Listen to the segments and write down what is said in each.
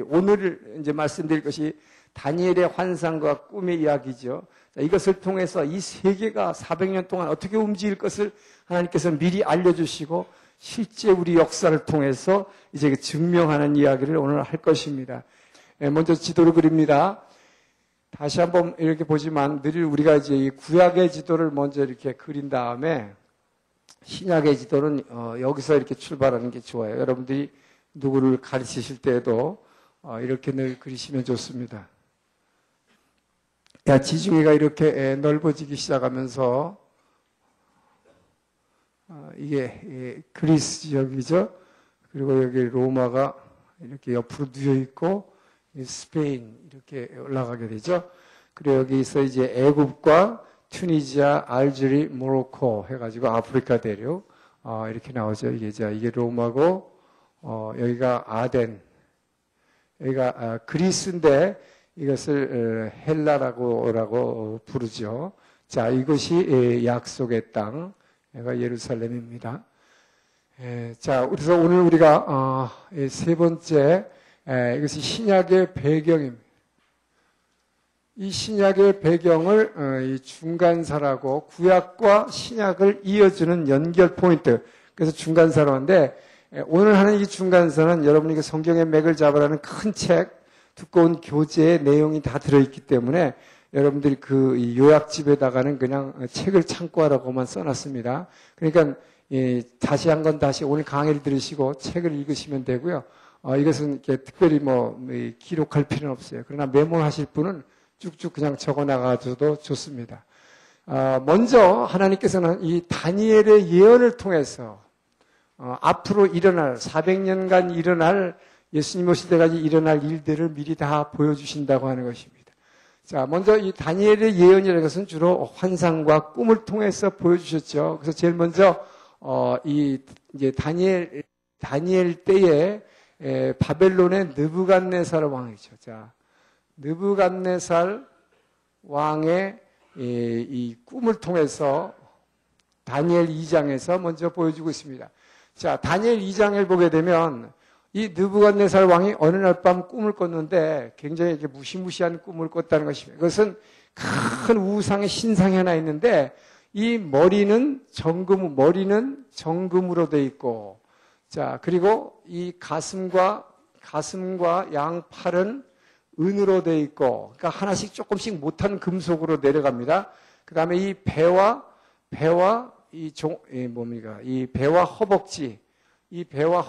오늘 이제 말씀드릴 것이 다니엘의 환상과 꿈의 이야기죠. 자, 이것을 통해서 이 세계가 400년 동안 어떻게 움직일 것을 하나님께서 미리 알려주시고 실제 우리 역사를 통해서 이제 증명하는 이야기를 오늘 할 것입니다. 먼저 지도를 그립니다. 다시 한번 이렇게 보지만 늘 우리가 이제 이 구약의 지도를 먼저 이렇게 그린 다음에 신약의 지도는 여기서 이렇게 출발하는 게 좋아요. 여러분들이 누구를 가르치실 때에도 이렇게 늘 그리시면 좋습니다. 지중해가 이렇게 넓어지기 시작하면서 이게 그리스 지역이죠. 그리고 여기 로마가 이렇게 옆으로 누워 있고 스페인 이렇게 올라가게 되죠. 그리고 여기서 이제 애굽과 튜니지아, 알제리, 모로코 해가지고 아프리카 대륙 이렇게 나오죠. 이게 로마고 여기가 아덴, 여기가 그리스인데 이것을 헬라라고 부르죠. 자, 이것이 약속의 땅, 여기가 예루살렘입니다. 자, 그래서 오늘 우리가 세 번째 이것이 신약의 배경입니다. 이 신약의 배경을 이 중간사라고 구약과 신약을 이어주는 연결 포인트. 그래서 중간사로인데 오늘 하는 이 중간사는 여러분이 성경의 맥을 잡으라는 큰 책, 두꺼운 교재의 내용이 다 들어있기 때문에 여러분들이 그 요약집에다가는 그냥 책을 참고하라고만 써놨습니다. 그러니까 다시 한 건 다시 오늘 강의를 들으시고 책을 읽으시면 되고요. 이것은 이렇게 특별히 기록할 필요는 없어요. 그러나 메모하실 분은 쭉쭉 그냥 적어 나가줘도 좋습니다. 먼저 하나님께서는 이 다니엘의 예언을 통해서 앞으로 일어날 400년간 일어날 예수님 오실 때까지 일어날 일들을 미리 다 보여주신다고 하는 것입니다. 자, 먼저 이 다니엘의 예언이라는 것은 주로 환상과 꿈을 통해서 보여주셨죠. 그래서 제일 먼저 이제 다니엘 때에 바벨론의 느부갓네살 왕이죠. 자, 느부갓네살 왕의 이 꿈을 통해서 다니엘 2장에서 먼저 보여주고 있습니다. 자, 다니엘 2장을 보게 되면 이 느부갓네살 왕이 어느 날 밤 꿈을 꿨는데 굉장히 이렇게 무시무시한 꿈을 꿨다는 것입니다. 그것은 큰 우상의 신상이 하나 있는데 이 머리는 정금으로 되어 있고, 자, 그리고 이 가슴과 양팔은 은으로 되어 있고, 그러니까 하나씩 조금씩 못한 금속으로 내려갑니다. 그 다음에 이 배와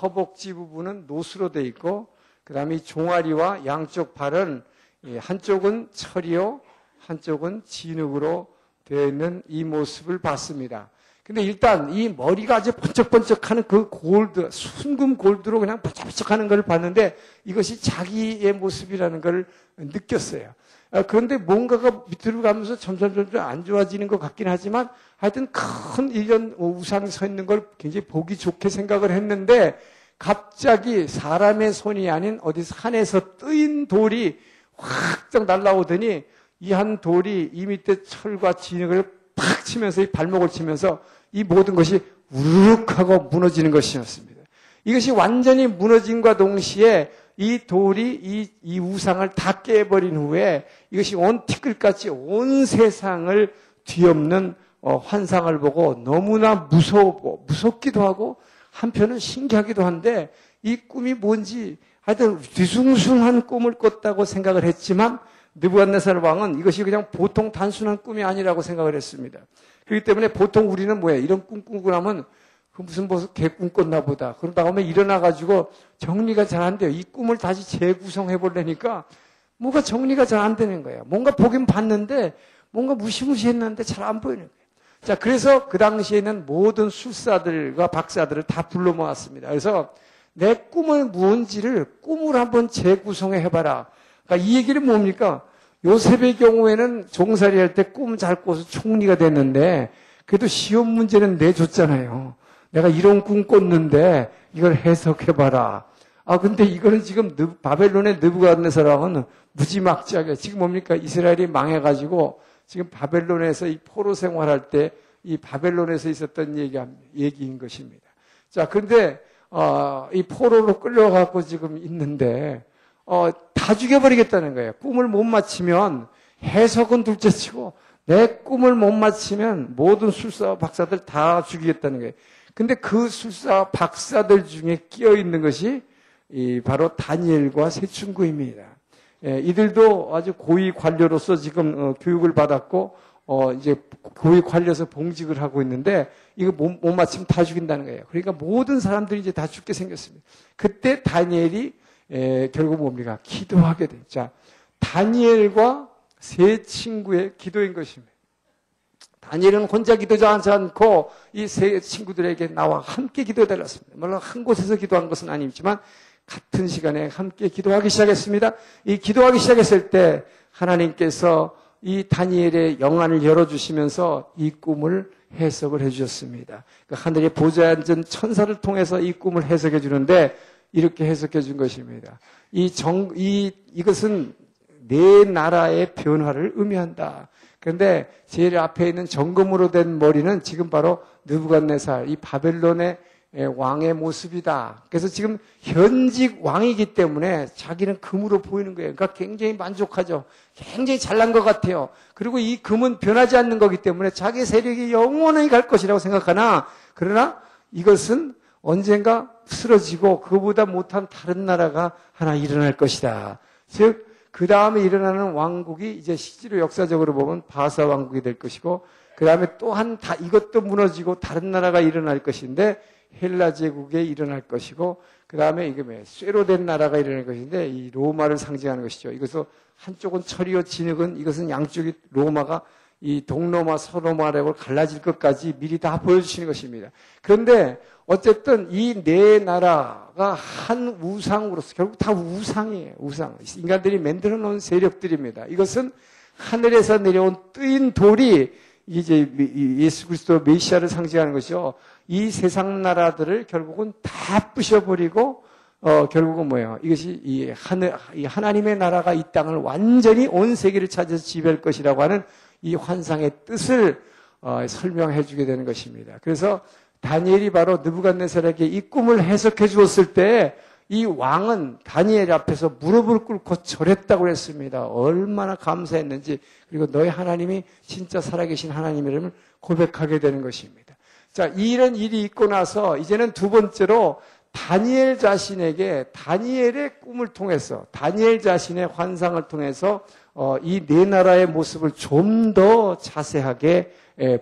허벅지 부분은 노수로 되어 있고, 그 다음에 이 종아리와 양쪽 팔은 한쪽은 철이요, 한쪽은 진흙으로 되어 있는 이 모습을 봤습니다. 근데 일단 이 머리가 아주 번쩍번쩍하는 그 골드, 순금 골드로 그냥 번쩍번쩍하는 걸 봤는데 이것이 자기의 모습이라는 걸 느꼈어요. 그런데 뭔가가 밑으로 가면서 점점 안 좋아지는 것 같긴 하지만 하여튼 큰 이런 우상이 서 있는 걸 굉장히 보기 좋게 생각을 했는데 갑자기 사람의 손이 아닌 어디 산에서 뜨인 돌이 확 날라오더니 이 한 돌이 이 밑에 철과 진흙을 팍 치면서 이 발목을 치면서 이 모든 것이 우르륵 하고 무너지는 것이었습니다. 이것이 완전히 무너짐과 동시에 이 돌이 이 우상을 다 깨버린 후에 이것이 온 티끌같이 온 세상을 뒤엎는 환상을 보고 너무나 무섭기도 하고 한편은 신기하기도 한데 이 꿈이 뭔지 하여튼 뒤숭숭한 꿈을 꿨다고 생각을 했지만 느부갓네살 왕은 이것이 그냥 보통 단순한 꿈이 아니라고 생각을 했습니다. 그렇기 때문에 보통 우리는 뭐예요? 이런 꿈 꾸고 나면 무슨 개꿈 꿨나 보다. 그러다 보면 일어나가지고 정리가 잘 안 돼요. 이 꿈을 다시 재구성해 보려니까 뭐가 정리가 잘 안 되는 거예요. 뭔가 보긴 봤는데 뭔가 무시무시했는데 잘 안 보이는 거예요. 자, 그래서 그 당시에는 모든 술사들과 박사들을 다 불러 모았습니다. 그래서 내 꿈은 무언지를 꿈을 한번 재구성해 해봐라. 그러니까 이 얘기는 뭡니까? 요셉의 경우에는 종살이 할 때 꿈 잘 꿔서 총리가 됐는데 그래도 시험 문제는 내줬잖아요. 내가 이런 꿈 꿨는데 이걸 해석해봐라. 근데 이거는 지금 바벨론의 느부갓네살 왕은 무지막지하게 지금 뭡니까? 이스라엘이 망해가지고 지금 바벨론에서 이 포로 생활할 때 이 바벨론에서 있었던 얘기인 것입니다. 자, 근데 이 포로로 끌려가고 지금 있는데 다 죽여버리겠다는 거예요. 꿈을 못 맞히면 해석은 둘째치고 내 꿈을 못 맞히면 모든 술사 박사들 다 죽이겠다는 거예요. 근데 그 술사 박사들 중에 끼어 있는 것이 바로 다니엘과 세 친구입니다. 이들도 아주 고위 관료로서 지금 교육을 받았고 이제 고위 관료에서 봉직을 하고 있는데 이거 못 맞히면 다 죽인다는 거예요. 그러니까 모든 사람들이 이제 다 죽게 생겼습니다. 그때 다니엘이 결국 뭡니까? 기도하게 돼요. 자, 다니엘과 세 친구의 기도인 것입니다. 다니엘은 혼자 기도하지 않고 이 세 친구들에게 나와 함께 기도해달랐습니다. 물론 한 곳에서 기도한 것은 아니지만 같은 시간에 함께 기도하기 시작했습니다. 이 기도하기 시작했을 때 하나님께서 이 다니엘의 영안을 열어주시면서 이 꿈을 해석을 해주셨습니다. 하늘의 보좌에 앉은 천사를 통해서 이 꿈을 해석해 주는데 이렇게 해석해 준 것입니다. 이것은 네 나라의 변화를 의미한다. 그런데 제일 앞에 있는 정금으로 된 머리는 지금 바로 느부갓네살, 이 바벨론의 왕의 모습이다. 그래서 지금 현직 왕이기 때문에 자기는 금으로 보이는 거예요. 그러니까 굉장히 만족하죠. 굉장히 잘난 것 같아요. 그리고 이 금은 변하지 않는 거기 때문에 자기 세력이 영원히 갈 것이라고 생각하나, 그러나 이것은 언젠가 쓰러지고 그거보다 못한 다른 나라가 하나 일어날 것이다. 즉, 그 다음에 일어나는 왕국이 이제 실제로 역사적으로 보면 바사 왕국이 될 것이고, 그 다음에 또한 이것도 무너지고 다른 나라가 일어날 것인데, 헬라 제국에 일어날 것이고, 그 다음에 이게 쇠로 된 나라가 일어날 것인데, 이 로마를 상징하는 것이죠. 이것은 한쪽은 철이요 진흙은, 이것은 양쪽이 로마가 이 동로마, 서로마라고 갈라질 것까지 미리 다 보여주시는 것입니다. 그런데 어쨌든 이 네 나라가 한 우상으로서 결국 다 우상이에요. 우상. 인간들이 만들어 놓은 세력들입니다. 이것은 하늘에서 내려온 뜨인 돌이 이제 예수 그리스도 메시아를 상징하는 것이죠. 이 세상 나라들을 결국은 다 부셔버리고 결국은 뭐예요? 이것이 이 하나님의 나라가 이 땅을 완전히 온 세계를 차지해서 지배할 것이라고 하는 이 환상의 뜻을 설명해 주게 되는 것입니다. 그래서 다니엘이 바로 느부갓네살에게 이 꿈을 해석해 주었을 때 이 왕은 다니엘 앞에서 무릎을 꿇고 절했다고 했습니다. 얼마나 감사했는지, 그리고 너희 하나님이 진짜 살아계신 하나님이름을 고백하게 되는 것입니다. 자, 이런 일이 있고 나서 이제는 두 번째로 다니엘 자신에게 다니엘의 꿈을 통해서, 다니엘 자신의 환상을 통해서 이 네 나라의 모습을 좀 더 자세하게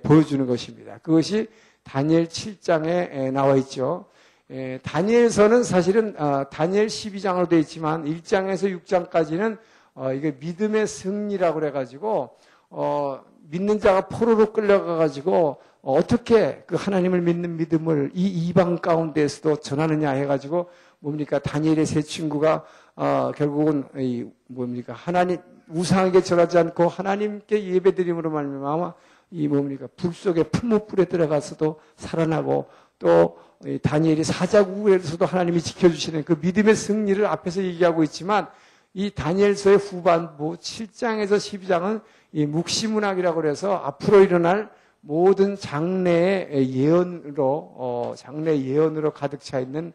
보여주는 것입니다. 그것이 다니엘 7장에 나와 있죠. 다니엘서는 사실은 다니엘 12장으로 되어 있지만 1장에서 6장까지는 이게 믿음의 승리라고 그래가지고 믿는 자가 포로로 끌려가가지고 어떻게 그 하나님을 믿는 믿음을 이 이방 가운데에서도 전하느냐 해가지고 뭡니까, 다니엘의 세 친구가 결국은 뭡니까, 하나님 우상에게 절하지 않고 하나님께 예배드림으로 말미암아 이 뭡니까, 불 속에 풀무불에 들어가서도 살아나고, 또 다니엘이 사자국에서도 하나님이 지켜주시는 그 믿음의 승리를 앞에서 얘기하고 있지만, 이 다니엘서의 후반부 7장에서 12장은 이 묵시문학이라고 그래서 앞으로 일어날 모든 장래의 예언으로 가득 차 있는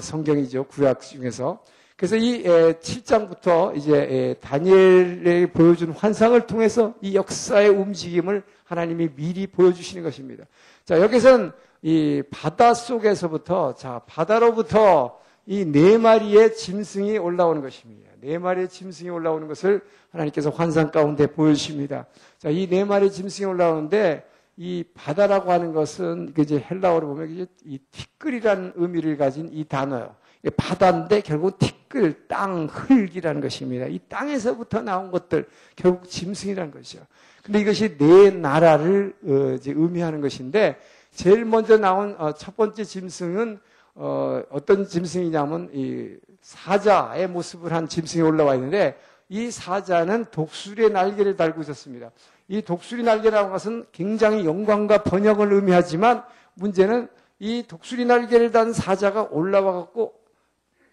성경이죠. 구약 중에서. 그래서 이 7장부터 이제 다니엘에 보여준 환상을 통해서 이 역사의 움직임을 하나님이 미리 보여주시는 것입니다. 자, 여기서는 이 바다 속에서부터, 자, 바다로부터 이 네 마리의 짐승이 올라오는 것입니다. 네 마리의 짐승이 올라오는 것을 하나님께서 환상 가운데 보여주십니다. 자, 이 네 마리의 짐승이 올라오는데, 이 바다라고 하는 것은 이제 헬라어로 보면 이제 이 티끌이라는 의미를 가진 이 단어예요. 바다인데 결국 티끌, 땅, 흙이라는 것입니다. 이 땅에서부터 나온 것들, 결국 짐승이라는 것이죠. 근데 이것이 네 나라를 이제 의미하는 것인데, 제일 먼저 나온 첫 번째 짐승은 어떤 짐승이냐면 이 사자의 모습을 한 짐승이 올라와 있는데, 이 사자는 독수리의 날개를 달고 있었습니다. 이 독수리 날개라는 것은 굉장히 영광과 번영을 의미하지만, 문제는 이 독수리 날개를 단 사자가 올라와 갖고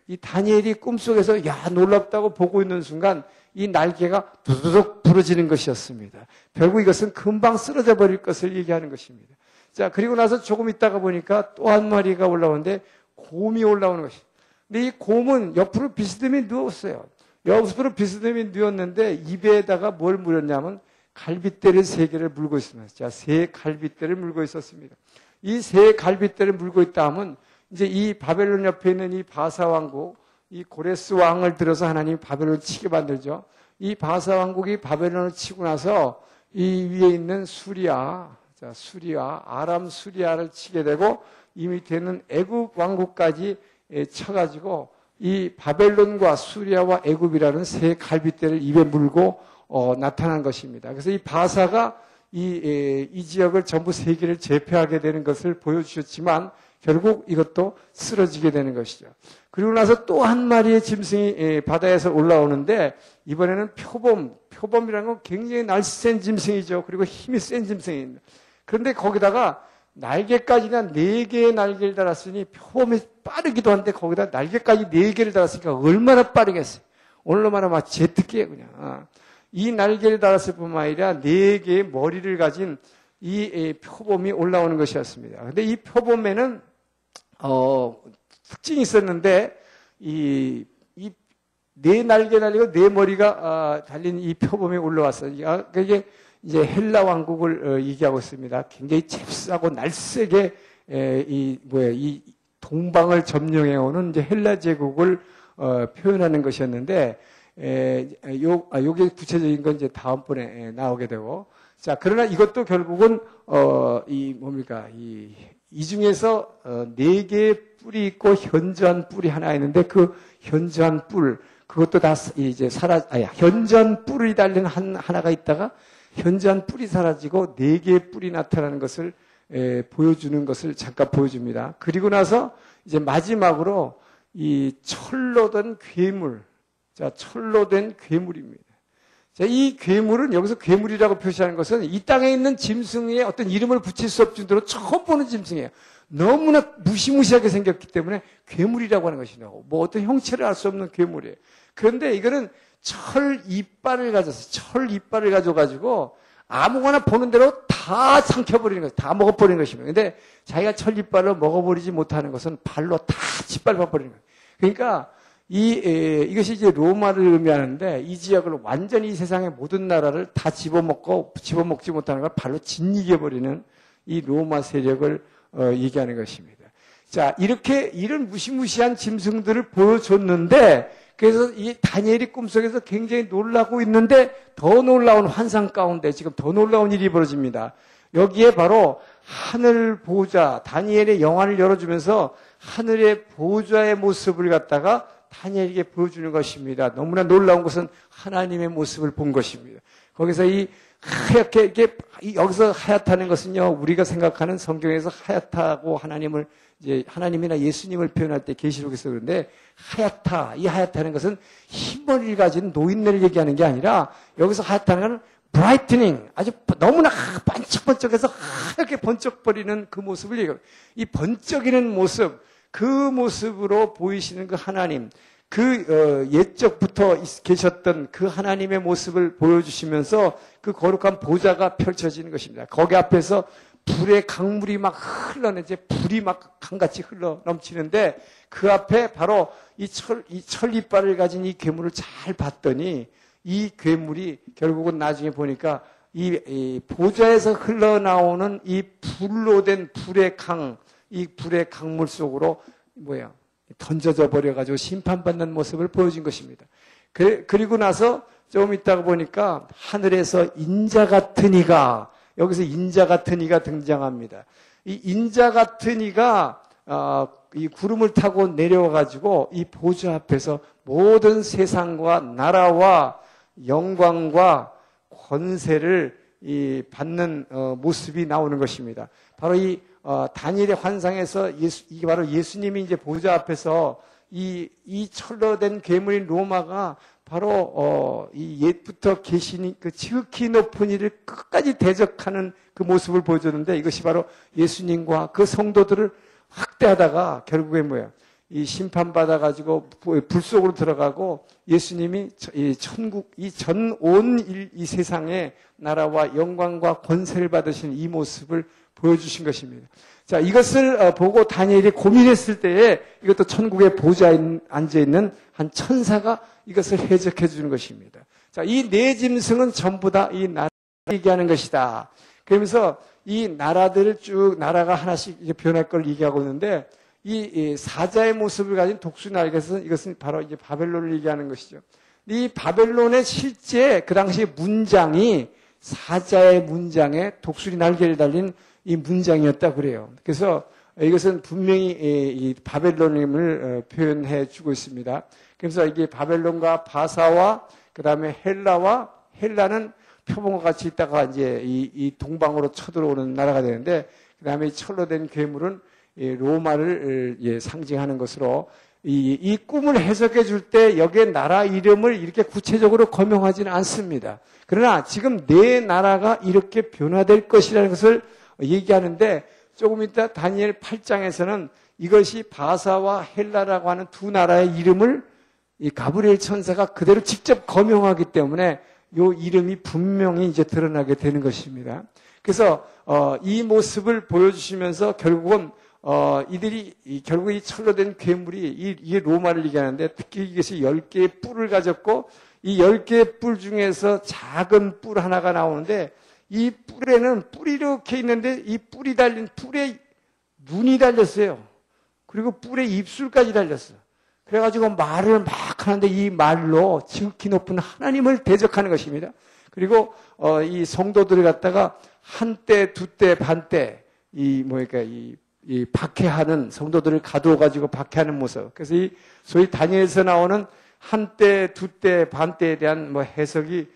이 다니엘이 꿈속에서 야 놀랍다고 보고 있는 순간 이 날개가 두두둑 부러지는 것이었습니다. 결국 이것은 금방 쓰러져 버릴 것을 얘기하는 것입니다. 자, 그리고 나서 조금 있다가 보니까 또 한 마리가 올라오는데 곰이 올라오는 것입니다. 근데 이 곰은 옆으로 비스듬히 누웠어요. 옆으로 비스듬히 누웠는데 입에다가 뭘 물었냐면 갈빗대를 3개를 물고 있습니다. 자, 3갈빗대를 물고 있었습니다. 이 3갈빗대를 물고 있다 하면 이제 이 바벨론 옆에 있는 이 바사 왕국, 이 고레스 왕을 들어서 하나님이 바벨론을 치게 만들죠. 이 바사 왕국이 바벨론을 치고 나서 이 위에 있는 수리아, 자, 수리아, 아람 수리아를 치게 되고 이 밑에 있는 애굽 왕국까지 쳐가지고 이 바벨론과 수리아와 애굽이라는 3갈빗대를 입에 물고 나타난 것입니다. 그래서 이 바사가 이 지역을 전부 3개를 제패하게 되는 것을 보여주셨지만 결국 이것도 쓰러지게 되는 것이죠. 그리고 나서 또 한 마리의 짐승이 바다에서 올라오는데 이번에는 표범이라는 건 굉장히 날쌘 짐승이죠. 그리고 힘이 센 짐승입니다. 그런데 거기다가 날개까지는 4개의 날개를 달았으니 표범이 빠르기도 한데 거기다 날개까지 4개를 달았으니까 얼마나 빠르겠어요. 오늘로 말하면 막 제트기예요, 그냥. 이 날개를 달았을 뿐만 아니라 4개의 머리를 가진 이 표범이 올라오는 것이었습니다. 근데 이 표범에는 특징이 있었는데 이 4날개 달리고 4머리가 달린 이 표범이 올라왔어요. 그게 이제 헬라 왕국을 얘기하고 있습니다. 굉장히 잽싸고 날쌔게 이 동방을 점령해오는 이제 헬라 제국을 표현하는 것이었는데 요게 구체적인 건 이제 다음번에 나오게 되고, 자, 그러나 이것도 결국은 이 중에서 4개의 뿔이 있고 현저한 뿔이 하나 있는데 그 현저한 뿔, 그것도 다 이제 현저한 뿔이 달린 하나가 있다가 현저한 뿔이 사라지고 4개의 뿔이 나타나는 것을 보여주는 것을 잠깐 보여줍니다. 그리고 나서 이제 마지막으로 이 철로 된 괴물, 자, 철로 된 괴물입니다. 자, 이 괴물은 여기서 괴물이라고 표시하는 것은 이 땅에 있는 짐승에 어떤 이름을 붙일 수 없을 정도로 처음 보는 짐승이에요. 너무나 무시무시하게 생겼기 때문에 괴물이라고 하는 것이죠. 뭐 어떤 형체를 알 수 없는 괴물이에요. 그런데 이거는 철 이빨을 가져가지고 아무거나 보는 대로 다 삼켜버리는 것이에요. 다 먹어버리는 것입니다. 근데 자기가 철 이빨을 먹어버리지 못하는 것은 발로 다 짓밟아버리는 거예요. 그러니까 이것이 이제 로마를 의미하는데 이 지역을 완전히 이 세상의 모든 나라를 다 집어먹지 못하는 걸 발로 짓이겨버리는 이 로마 세력을 얘기하는 것입니다. 자, 이런 무시무시한 짐승들을 보여줬는데, 그래서 이 다니엘이 꿈속에서 굉장히 놀라고 있는데 더 놀라운 환상 가운데 지금 더 놀라운 일이 벌어집니다. 여기에 바로 하늘 보호자, 다니엘의 영안을 열어주면서 하늘의 보호자의 모습을 갖다가 다니엘에게 보여주는 것입니다. 너무나 놀라운 것은 하나님의 모습을 본 것입니다. 거기서 이 하얗게, 여기서 하얗다는 것은요, 우리가 생각하는 성경에서 하얗다고 하나님을, 이제 하나님이나 예수님을 표현할 때 계시록에서 그런데 이 하얗다는 것은 흰머리를 가진 노인네를 얘기하는 게 아니라 여기서 하얗다는 것은 브라이트닝, 아주 너무나 반짝반짝해서 하얗게 번쩍거리는 그 모습을 얘기해요. 이 번쩍이는 모습, 그 모습으로 보이시는 그 하나님, 옛적부터 계셨던 그 하나님의 모습을 보여주시면서 그 거룩한 보좌가 펼쳐지는 것입니다. 거기 앞에서 불의 강물이 막 흘러내지, 불이 막 강같이 흘러 넘치는데 그 앞에 바로 이 철 이빨을 가진 이 괴물을 잘 봤더니 이 괴물이 결국은 나중에 보니까 이 보좌에서 흘러나오는 이 불로 된 이 불의 강물 속으로 던져져 버려가지고 심판받는 모습을 보여준 것입니다. 그리고 나서 조금 있다가 보니까 하늘에서 인자 같은 이가, 여기서 인자 같은 이가 등장합니다. 이 인자 같은 이가 이 구름을 타고 내려와가지고 이 보좌 앞에서 모든 세상과 나라와 영광과 권세를 받는 모습이 나오는 것입니다. 바로 이 다니엘의 환상에서 이게 바로 예수님이 이제 보좌 앞에서 이 철로 된 괴물인 로마가 바로 이 옛부터 계신 그 지극히 높은 이를 끝까지 대적하는 그 모습을 보여줬는데 이것이 바로 예수님과 그 성도들을 학대하다가 결국에 이 심판받아가지고 불 속으로 들어가고 예수님이 온 이 세상의 나라와 영광과 권세를 받으신 이 모습을 보여주신 것입니다. 자, 이것을 보고 다니엘이 고민했을 때에 이것도 천국의 보좌에 앉아있는 한 천사가 이것을 해석해 주는 것입니다. 자, 이 네 짐승은 전부 다 이 나라를 얘기하는 것이다. 그러면서 이 나라들을 쭉 나라가 하나씩 이제 변할 걸 얘기하고 있는데 이 사자의 모습을 가진 독수리 날개에서는 이것은 바로 이제 바벨론을 얘기하는 것이죠. 이 바벨론의 실제 그 당시 문장이 사자의 문장에 독수리 날개를 달린 이 문장이었다 그래요. 그래서 이것은 분명히 이 바벨론임을 표현해 주고 있습니다. 그래서 이게 바벨론과 바사와 그 다음에 헬라는 표범과 같이 있다가 이제 이 동방으로 쳐들어오는 나라가 되는데 그 다음에 철로 된 괴물은 로마를 상징하는 것으로 이 꿈을 해석해 줄 때 여기에 나라 이름을 이렇게 구체적으로 거명하지는 않습니다. 그러나 지금 네 나라가 이렇게 변화될 것이라는 것을 얘기하는데 조금 이따 다니엘 8장에서는 이것이 바사와 헬라라고 하는 두 나라의 이름을 이 가브리엘 천사가 그대로 직접 거명하기 때문에 요 이름이 분명히 이제 드러나게 되는 것입니다. 그래서 이 모습을 보여주시면서 결국은 결국 이 철로 된 괴물이 이게 로마를 얘기하는데 특히 이것이 10개의 뿔을 가졌고 이 10개의 뿔 중에서 작은 뿔 하나가 나오는데 이 뿔에는 뿔이 이렇게 있는데 이 뿔이 달린 뿔에 눈이 달렸어요. 그리고 뿔에 입술까지 달렸어요. 그래가지고 말을 막 하는데 이 말로 지극히 높은 하나님을 대적하는 것입니다. 그리고 이 성도들을 갖다가 한때, 두때, 반때 이 박해하는 성도들을 가두어가지고 박해하는 모습. 그래서 이 소위 다니엘에서 나오는 한때, 두때, 반때에 대한 해석이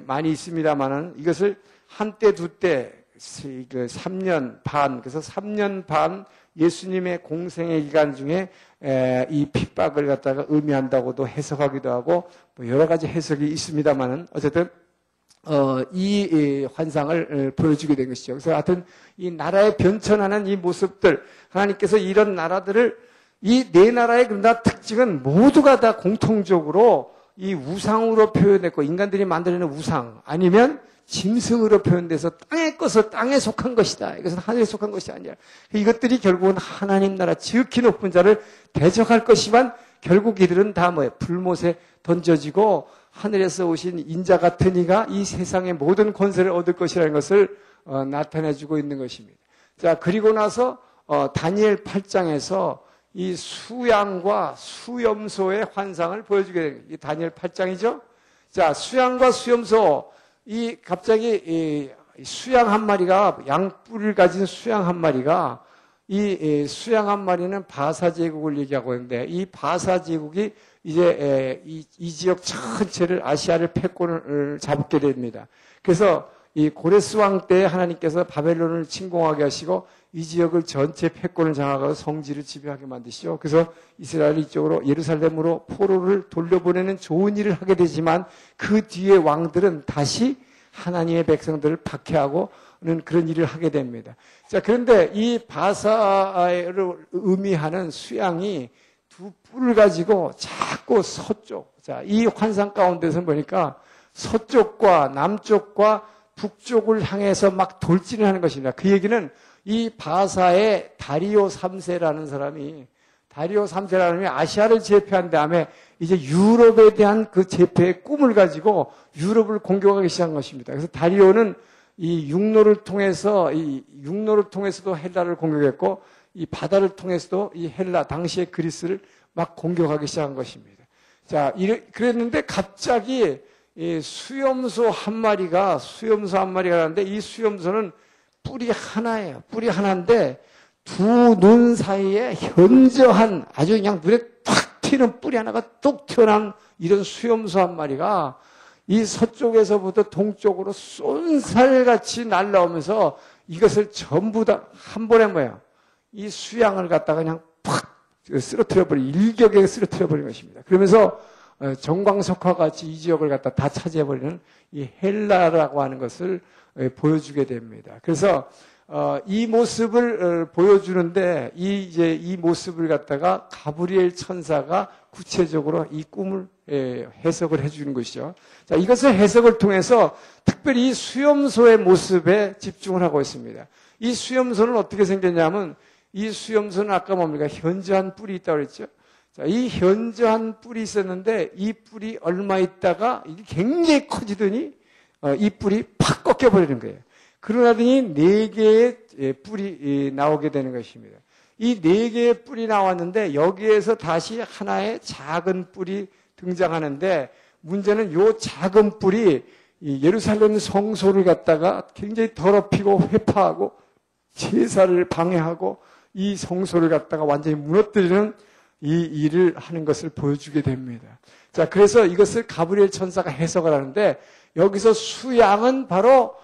많이 있습니다만은 이것을 한때, 두때, 3년 반, 그래서 3년 반 예수님의 공생의 기간 중에 이 핍박을 갖다가 의미한다고도 해석하기도 하고 여러 가지 해석이 있습니다만은 어쨌든 이 환상을 보여주게 된 것이죠. 그래서 하여튼 이 나라의 변천하는 이 모습들 하나님께서 이런 나라들을 이 네 나라의 그러나 특징은 모두가 다 공통적으로 이 우상으로 표현했고 인간들이 만들어낸 우상 아니면 짐승으로 표현돼서 땅의 것을 땅에 속한 것이다. 이것은 하늘에 속한 것이 아니라 이것들이 결국은 하나님 나라 지극히 높은 자를 대적할 것이지만 결국 이들은 다 불못에 던져지고 하늘에서 오신 인자 같은 이가 이 세상의 모든 권세를 얻을 것이라는 것을 나타내주고 있는 것입니다. 자, 그리고 나서 다니엘 8장에서 이 수양과 수염소의 환상을 보여주게 됩니다. 이 다니엘 8장이죠. 자, 수양과 수염소 갑자기 수양 한 마리가 양뿔을 가진 수양 한 마리가 이 수양 한 마리는 바사 제국을 얘기하고 있는데 이 바사 제국이 이제 이 지역 전체를 아시아를 패권을 잡게 됩니다. 그래서 이 고레스 왕 때 하나님께서 바벨론을 침공하게 하시고 이 지역을 전체 패권을 장악하고 성지를 지배하게 만드시죠. 그래서 이스라엘이 이쪽으로 예루살렘으로 포로를 돌려보내는 좋은 일을 하게 되지만 그 뒤에 왕들은 다시 하나님의 백성들을 박해하고는 그런 일을 하게 됩니다. 자, 그런데 이 바사를 의미하는 수양이 두 뿔을 가지고 자꾸 서쪽, 자, 이 환상 가운데서 보니까 서쪽과 남쪽과 북쪽을 향해서 막 돌진을 하는 것입니다. 그 얘기는 이 바사의 다리오 3세라는 사람이 아시아를 제패한 다음에 이제 유럽에 대한 그 제패의 꿈을 가지고 유럽을 공격하기 시작한 것입니다. 그래서 다리오는 이 육로를 통해서도 헬라를 공격했고 이 바다를 통해서도 이 헬라 당시의 그리스를 막 공격하기 시작한 것입니다. 자, 그랬는데 갑자기 이 수염소 한 마리가 나는데 이 수염소는 뿔이 하나예요. 뿔이 하나인데 두 눈 사이에 현저한 아주 그냥 눈에 탁 튀는 뿔이 하나가 뚝 튀어나온 이런 수염소 한 마리가 이 서쪽에서부터 동쪽으로 쏜살같이 날라오면서 이것을 전부 다 한 번에 이 수양을 갖다가 그냥 팍 일격에 쓰러뜨려버린 것입니다. 그러면서 정광석화 같이 이 지역을 갖다 다 차지해버리는 이 헬라라고 하는 것을 보여주게 됩니다. 그래서 이 모습을 보여주는데 이 모습을 갖다가 가브리엘 천사가 구체적으로 이 꿈을 해석을 해주는 것이죠. 자, 이것을 해석을 통해서 특별히 수염소의 모습에 집중을 하고 있습니다. 이 수염소는 어떻게 생겼냐면 이 수염소는 아까 뭡니까? 현저한 뿔이 있다고 그랬죠. 자, 이 현저한 뿔이 있었는데 이 뿔이 얼마 있다가 이게 굉장히 커지더니 이 뿔이 팍 꺾여버리는 거예요. 그러더니 4개의 뿔이 나오게 되는 것입니다. 이 4개의 뿔이 나왔는데 여기에서 다시 하나의 작은 뿔이 등장하는데 문제는 요 작은 뿔이 이 예루살렘 성소를 갖다가 굉장히 더럽히고 회파하고 제사를 방해하고 이 성소를 갖다가 완전히 무너뜨리는 이 일을 하는 것을 보여주게 됩니다. 자, 그래서 이것을 가브리엘 천사가 해석을 하는데 여기서 수양은 바로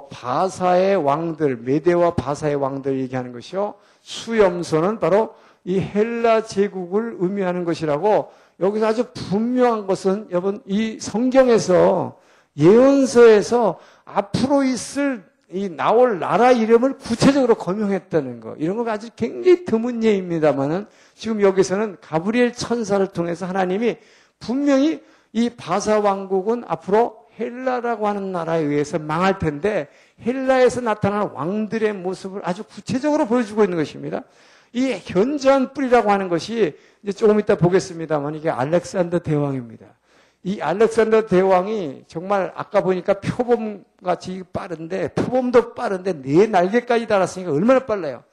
바사의 왕들, 메대와 바사의 왕들 얘기하는 것이요. 수염소는 바로 이 헬라 제국을 의미하는 것이라고 여기서 아주 분명한 것은 여러분 이 성경에서 예언서에서 앞으로 있을 이 나올 나라 이름을 구체적으로 거명했다는 거. 이런 거 아주 굉장히 드문 예입니다만은 지금 여기서는 가브리엘 천사를 통해서 하나님이 분명히 이 바사 왕국은 앞으로 헬라라고 하는 나라에 의해서 망할 텐데 헬라에서 나타나는 왕들의 모습을 아주 구체적으로 보여주고 있는 것입니다. 이 현저한 뿔이라고 하는 것이 이제 조금 이따 보겠습니다만 이게 알렉산더 대왕입니다. 이 알렉산더 대왕이 정말 아까 보니까 표범같이 빠른데 표범도 빠른데 4날개까지 달았으니까 얼마나 빨라요.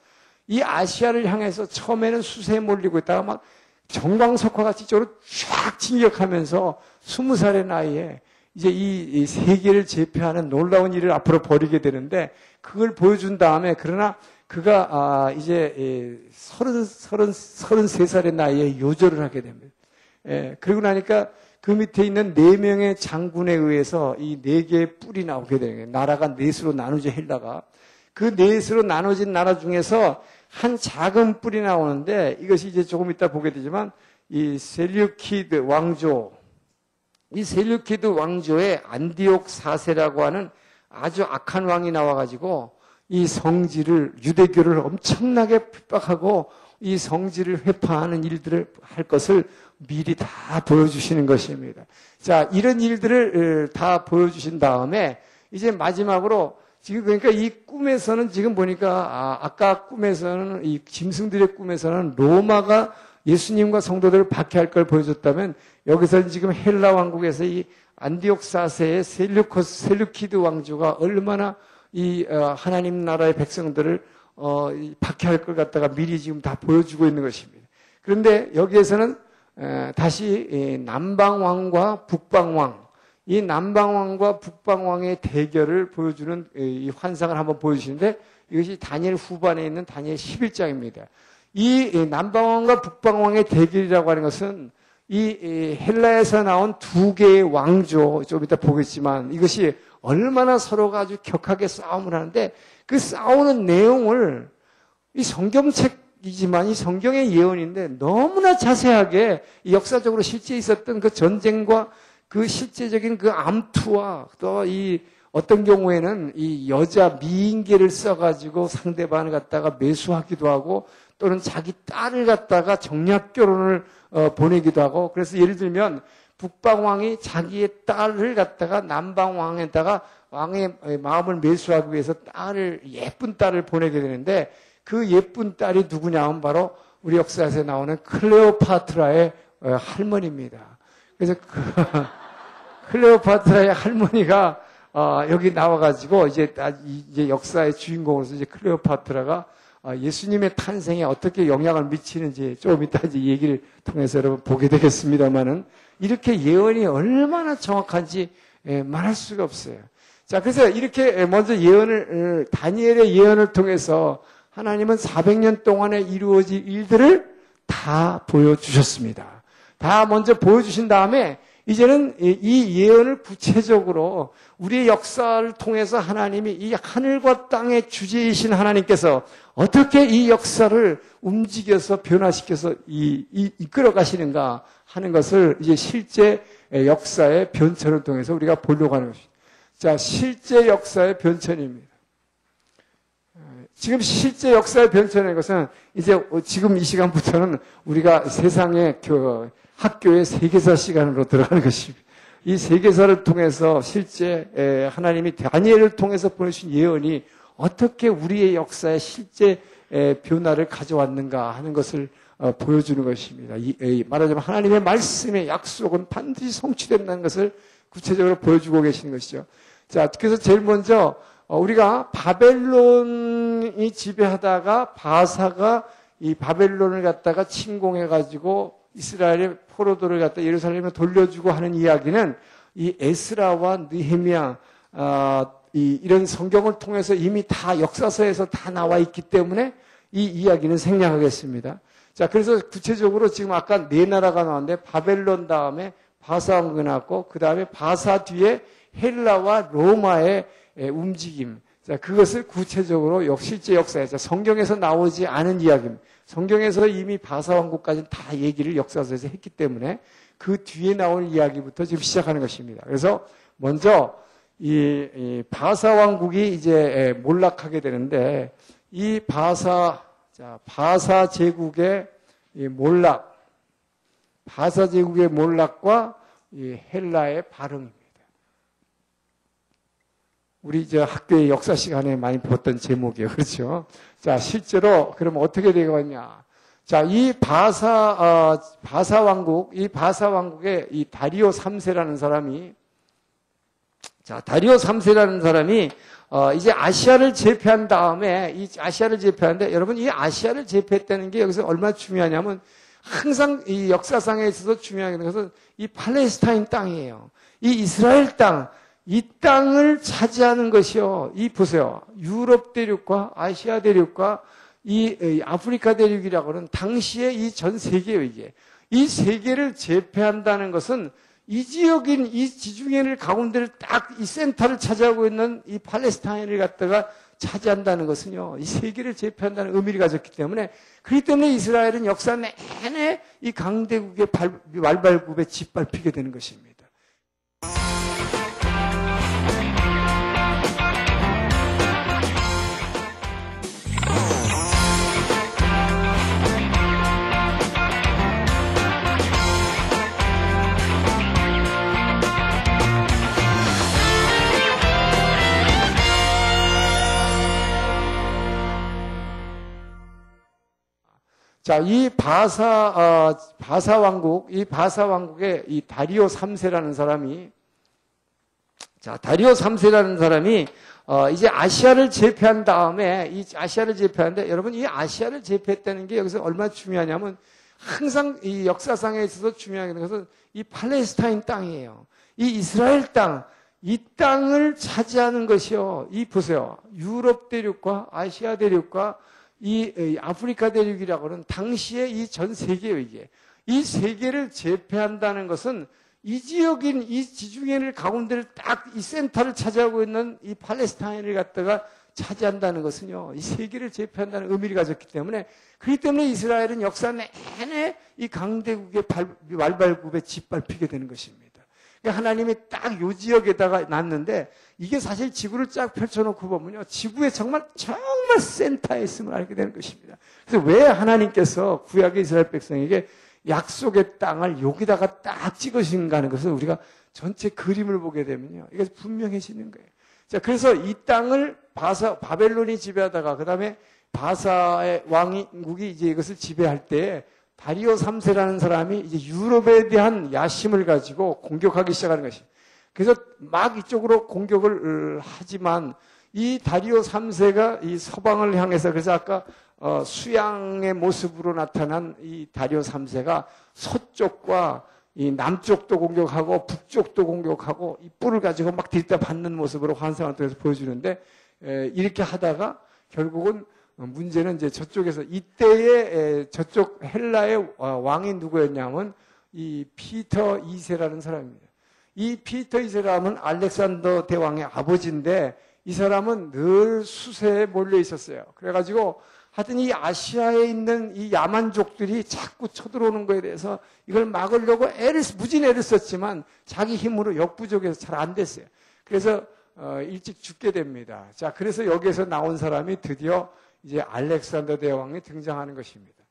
이 아시아를 향해서 처음에는 수세에 몰리고 있다가 막 정광석화같이 이쪽으로 쫙 진격하면서 20살의 나이에 이제 이 세계를 제패하는 놀라운 일을 앞으로 벌이게 되는데 그걸 보여준 다음에 그러나 그가 이제 33살의 나이에 요절을 하게 됩니다. 그러고 나니까 그 밑에 있는 4명의 장군에 의해서 이 4개의 뿔이 나오게 되는 거예요. 나라가 4수로 나누죠, 헬라가. 그 4수로 나눠진 나라 중에서 한 작은 뿔이 나오는데 이것이 이제 조금 이따 보게 되지만 이 셀류키드 왕조, 이 셀류키드 왕조의 안디옥 4세라고 하는 아주 악한 왕이 나와가지고 이 성지를, 유대교를 엄청나게 핍박하고 이 성지를 회파하는 일들을 할 것을 미리 다 보여주시는 것입니다. 자, 이런 일들을 다 보여주신 다음에 이제 마지막으로 지금 그러니까 이 꿈에서는 지금 보니까 아까 꿈에서는 이 짐승들의 꿈에서는 로마가 예수님과 성도들을 박해할 걸 보여줬다면 여기서는 지금 헬라 왕국에서 이 안디옥 4세의 셀류키드 왕조가 얼마나 이 하나님 나라의 백성들을 박해할 걸 갖다가 미리 지금 다 보여주고 있는 것입니다. 그런데 여기에서는 다시 남방왕과 북방왕, 이 남방왕과 북방왕의 대결을 보여주는 이 환상을 한번 보여주시는데 이것이 다니엘 후반에 있는 다니엘 11장입니다. 이 남방왕과 북방왕의 대결이라고 하는 것은 이 헬라에서 나온 2개의 왕조, 좀 이따 보겠지만 이것이 얼마나 서로가 아주 격하게 싸움을 하는데 그 싸우는 내용을 이 성경책이지만 이 성경의 예언인데 너무나 자세하게 역사적으로 실제 있었던 그 전쟁과 그 실제적인 그 암투와 또 이 어떤 경우에는 이 여자 미인계를 써가지고 상대방을 갖다가 매수하기도 하고 또는 자기 딸을 갖다가 정략 결혼을 보내기도 하고 그래서 예를 들면 북방왕이 자기의 딸을 갖다가 남방왕에다가 왕의 마음을 매수하기 위해서 예쁜 딸을 보내게 되는데 그 예쁜 딸이 누구냐 하면 바로 우리 역사에서 나오는 클레오파트라의 할머니입니다. 그래서 클레오파트라의 할머니가 여기 나와가지고 이제 역사의 주인공으로서 이제 클레오파트라가 예수님의 탄생에 어떻게 영향을 미치는지 조금 이따 이제 얘기를 통해서 여러분 보게 되겠습니다만은 이렇게 예언이 얼마나 정확한지 말할 수가 없어요. 자, 그래서 이렇게 먼저 다니엘의 예언을 통해서 하나님은 400년 동안에 이루어질 일들을 다 보여주셨습니다. 다 먼저 보여주신 다음에 이제는 이 예언을 구체적으로 우리의 역사를 통해서 하나님이 이 하늘과 땅의 주제이신 하나님께서 어떻게 이 역사를 움직여서 변화시켜서 이끌어 가시는가 하는 것을 이제 실제 역사의 변천을 통해서 우리가 보려고 하는 것입니다. 자, 실제 역사의 변천입니다. 지금 실제 역사의 변천의 것은 이제 지금 이 시간부터는 우리가 세상의 학교의 세계사 시간으로 들어가는 것입니다. 이 세계사를 통해서 실제 하나님이 다니엘을 통해서 보내신 예언이 어떻게 우리의 역사에 실제 변화를 가져왔는가 하는 것을 보여주는 것입니다. 말하자면 하나님의 말씀의 약속은 반드시 성취된다는 것을 구체적으로 보여주고 계시는 것이죠. 자, 그래서 제일 먼저 우리가 바벨론이 지배하다가 바사가 이 바벨론을 갖다가 침공해가지고 이스라엘의 포로도를 갖다 예루살렘에 돌려주고 하는 이야기는 이 에스라와 느헤미야 이런 성경을 통해서 이미 다 역사서에서 다 나와 있기 때문에 이 이야기는 생략하겠습니다. 자, 그래서 구체적으로 지금 아까 네 나라가 나왔는데 바벨론 다음에 바사 왕국이 나왔고 그 다음에 바사 뒤에 헬라와 로마의 움직임. 자, 그것을 구체적으로 실제 역사에서 성경에서 나오지 않은 이야기입니다. 성경에서 이미 바사 왕국까지는 다 얘기를 역사서에서 했기 때문에 그 뒤에 나올 이야기부터 지금 시작하는 것입니다. 그래서 먼저 이 바사 왕국이 이제 몰락하게 되는데 이 바사 제국의 몰락과 이 헬라의 발흥입니다. 우리 이제 학교의 역사 시간에 많이 배웠던 제목이에요. 그렇죠? 자, 실제로 그러면 어떻게 되겠냐? 자, 이 바사 왕국의 이 다리오 3세라는 사람이 이제 아시아를 제패한 다음에 아시아를 제패하는데 여러분 이 아시아를 제패했다는 게 여기서 얼마나 중요하냐면 항상 이 역사상에 있어서 중요한 것은 이 팔레스타인 땅이에요. 이 이스라엘 땅, 이 땅을 차지하는 것이요. 보세요. 유럽 대륙과 아시아 대륙과 이 아프리카 대륙이라고 하는 당시에 이 전 세계예요, 이게. 이 세계를 제패한다는 것은 이 지역인 이 지중해를 가운데를 딱 이 센터를 차지하고 있는 이 팔레스타인을 갖다가 차지한다는 것은요, 이 세계를 제패한다는 의미를 가졌기 때문에, 그렇기 때문에 이스라엘은 역사 내내 이 강대국의 말발굽에 짓밟히게 되는 것입니다. 자, 이 바사 왕국의 이 다리오 3세라는 사람이 이제 아시아를 제패한 다음에 아시아를 제패하는데 여러분 이 아시아를 제패했다는 게 여기서 얼마나 중요하냐면 항상 이 역사상에 있어서 중요한 것은 이 팔레스타인 땅이에요. 이 이스라엘 땅, 이 땅을 차지하는 것이요. 보세요. 유럽 대륙과 아시아 대륙과 이 아프리카 대륙이라고 하는 당시에 이 전 세계예요, 이게. 이 세계를 제패한다는 것은 이 지역인 이 지중해를 가운데를 딱 이 센터를 차지하고 있는 이 팔레스타인을 갖다가 차지한다는 것은요, 이 세계를 제패한다는 의미를 가졌기 때문에, 그렇기 때문에 이스라엘은 역사 내내 이 강대국의 말발굽에 짓밟히게 되는 것입니다. 하나님이 딱 요 지역에다가 놨는데 이게 사실 지구를 쫙 펼쳐놓고 보면요. 지구의 정말 센터에 있음을 알게 되는 것입니다. 그래서 왜 하나님께서 구약의 이스라엘 백성에게 약속의 땅을 여기다가 딱 찍으신가 하는 것을 우리가 전체 그림을 보게 되면요. 이게 분명해지는 거예요. 자, 그래서 이 땅을 바벨론이 지배하다가 그 다음에 바사의 왕국이 이제 이것을 지배할 때 다리오 3세라는 사람이 이제 유럽에 대한 야심을 가지고 공격하기 시작하는 것이에요. 그래서 막 이쪽으로 공격을 하지만 이 다리오 3세가 이 서방을 향해서 그래서 아까 수양의 모습으로 나타난 이 다리오 3세가 서쪽과 이 남쪽도 공격하고 북쪽도 공격하고 이 뿔을 가지고 막 들이다 받는 모습으로 환상을 통해서 보여주는데 이렇게 하다가 결국은 문제는 이제 저쪽에서 이때의 저쪽 헬라의 왕이 누구였냐면 이 피터 2세라는 사람입니다. 이 피터 2세라면 알렉산더 대왕의 아버지인데 이 사람은 늘 수세에 몰려 있었어요. 그래가지고 하여튼 이 아시아에 있는 이 야만족들이 자꾸 쳐들어오는 거에 대해서 이걸 막으려고 무진 애를 썼지만 자기 힘으로 역부족해서 잘 안 됐어요. 그래서 일찍 죽게 됩니다. 자, 그래서 여기에서 나온 사람이 드디어 이제 알렉산더 대왕이 등장하는 것입니다.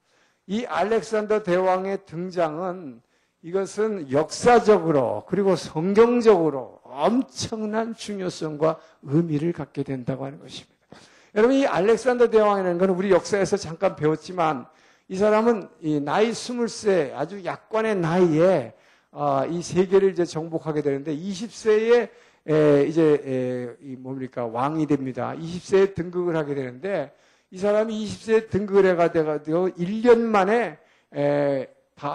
이 알렉산더 대왕의 등장은 이것은 역사적으로 그리고 성경적으로 엄청난 중요성과 의미를 갖게 된다고 하는 것입니다. 여러분, 이 알렉산더 대왕이라는 건 우리 역사에서 잠깐 배웠지만 이 사람은 이 나이 20세 아주 약관의 나이에 이 세계를 이제 정복하게 되는데 20세에 이 뭡니까 왕이 됩니다. 20세에 등극을 하게 되는데 이 사람이 20세에 등극을 해가지고 1년 만에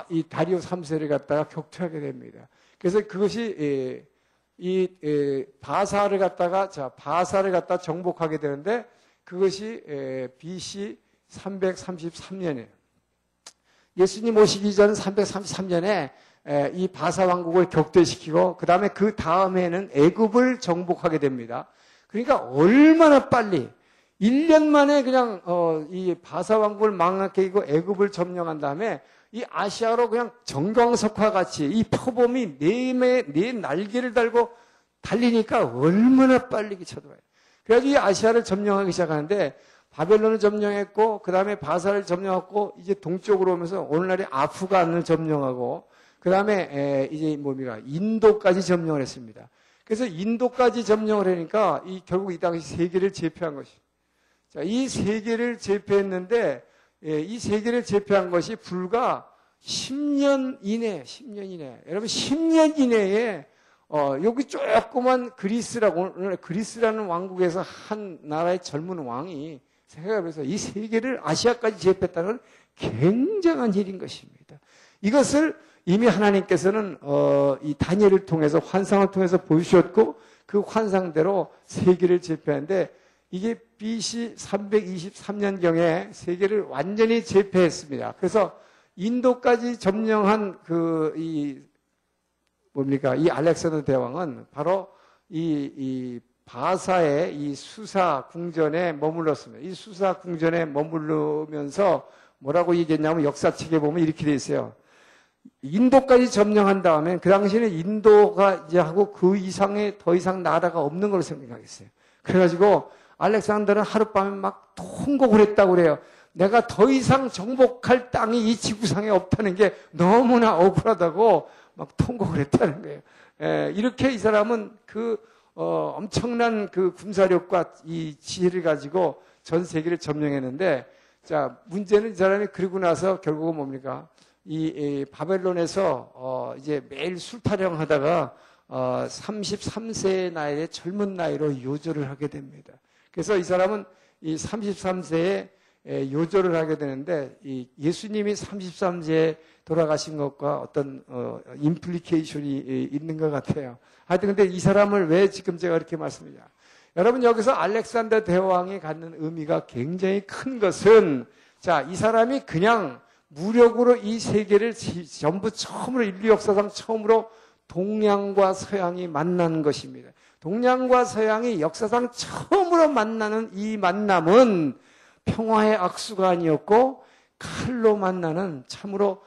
이 다리오 3세를 갖다가 격퇴하게 됩니다. 그래서 그것이 바사를 갖다 정복하게 되는데 그것이 BC 333년이에요. 예수님 오시기 전 333년에 이 바사 왕국을 격퇴시키고 그 다음에는 애굽을 정복하게 됩니다. 그러니까 얼마나 빨리 1년 만에 그냥 이 바사 왕국을 망하게 애굽을 점령한 다음에 이 아시아로 그냥 정광석화 같이 이 표범이 네 날개를 달고 달리니까 얼마나 빨리 쳐들어와요. 그래가지고 이 아시아를 점령하기 시작하는데 바벨론을 점령했고 그 다음에 바사를 점령했고 이제 동쪽으로 오면서 오늘날의 아프간을 점령하고 그 다음에 이제 뭡니까 인도까지 점령을 했습니다. 그래서 인도까지 점령을 하니까 결국 이 당시 세계를 제패한 것이. 자, 이 세계를 제패했는데 이 세계를 제패한 것이 불과 10년 이내. 여러분 10년 이내에 여기 조그만 그리스라는 왕국에서 한 나라의 젊은 왕이 생각해보면서 이 세계를 아시아까지 제패했다는 굉장한 일인 것입니다. 이것을 이미 하나님께서는 이 다니엘을 통해서 환상을 통해서 보여주셨고 그 환상대로 세계를 제패하는데 이게 BC 323년경에 세계를 완전히 제패했습니다. 그래서 인도까지 점령한 이 알렉산더 대왕은 바로 이 바사의 이 수사 궁전에 머물렀습니다. 이 수사 궁전에 머무르면서 뭐라고 얘기했냐면 역사책에 보면 이렇게 돼 있어요. 인도까지 점령한 다음에 그 당시에는 인도가 이제 하고 그 이상의 더 이상 나라가 없는 걸로 생각했어요. 그래가지고 알렉산더는 하룻밤에 막 통곡을 했다고 그래요. 내가 더 이상 정복할 땅이 이 지구상에 없다는 게 너무나 억울하다고 막 통곡을 했다는 거예요. 이렇게 이 사람은 엄청난 그 군사력과 이 지혜를 가지고 전 세계를 점령했는데, 자, 문제는 이 사람이 그러고 나서 결국은 뭡니까? 이 바벨론에서 이제 매일 술 타령하다가 33세의 나이에 젊은 나이로 요절을 하게 됩니다. 그래서 이 사람은 이 33세에 요절을 하게 되는데 이 예수님이 33세에 돌아가신 것과 어떤 임플리케이션이 있는 것 같아요. 하여튼 근데 이 사람을 왜 지금 제가 이렇게 말씀드리냐? 여러분 여기서 알렉산더 대왕이 갖는 의미가 굉장히 큰 것은 자, 이 사람이 그냥 무력으로 이 세계를 전부 처음으로 인류 역사상 처음으로 동양과 서양이 만나는 것입니다. 동양과 서양이 역사상 처음으로 만나는 이 만남은 평화의 악수가 아니었고 칼로 만나는 참으로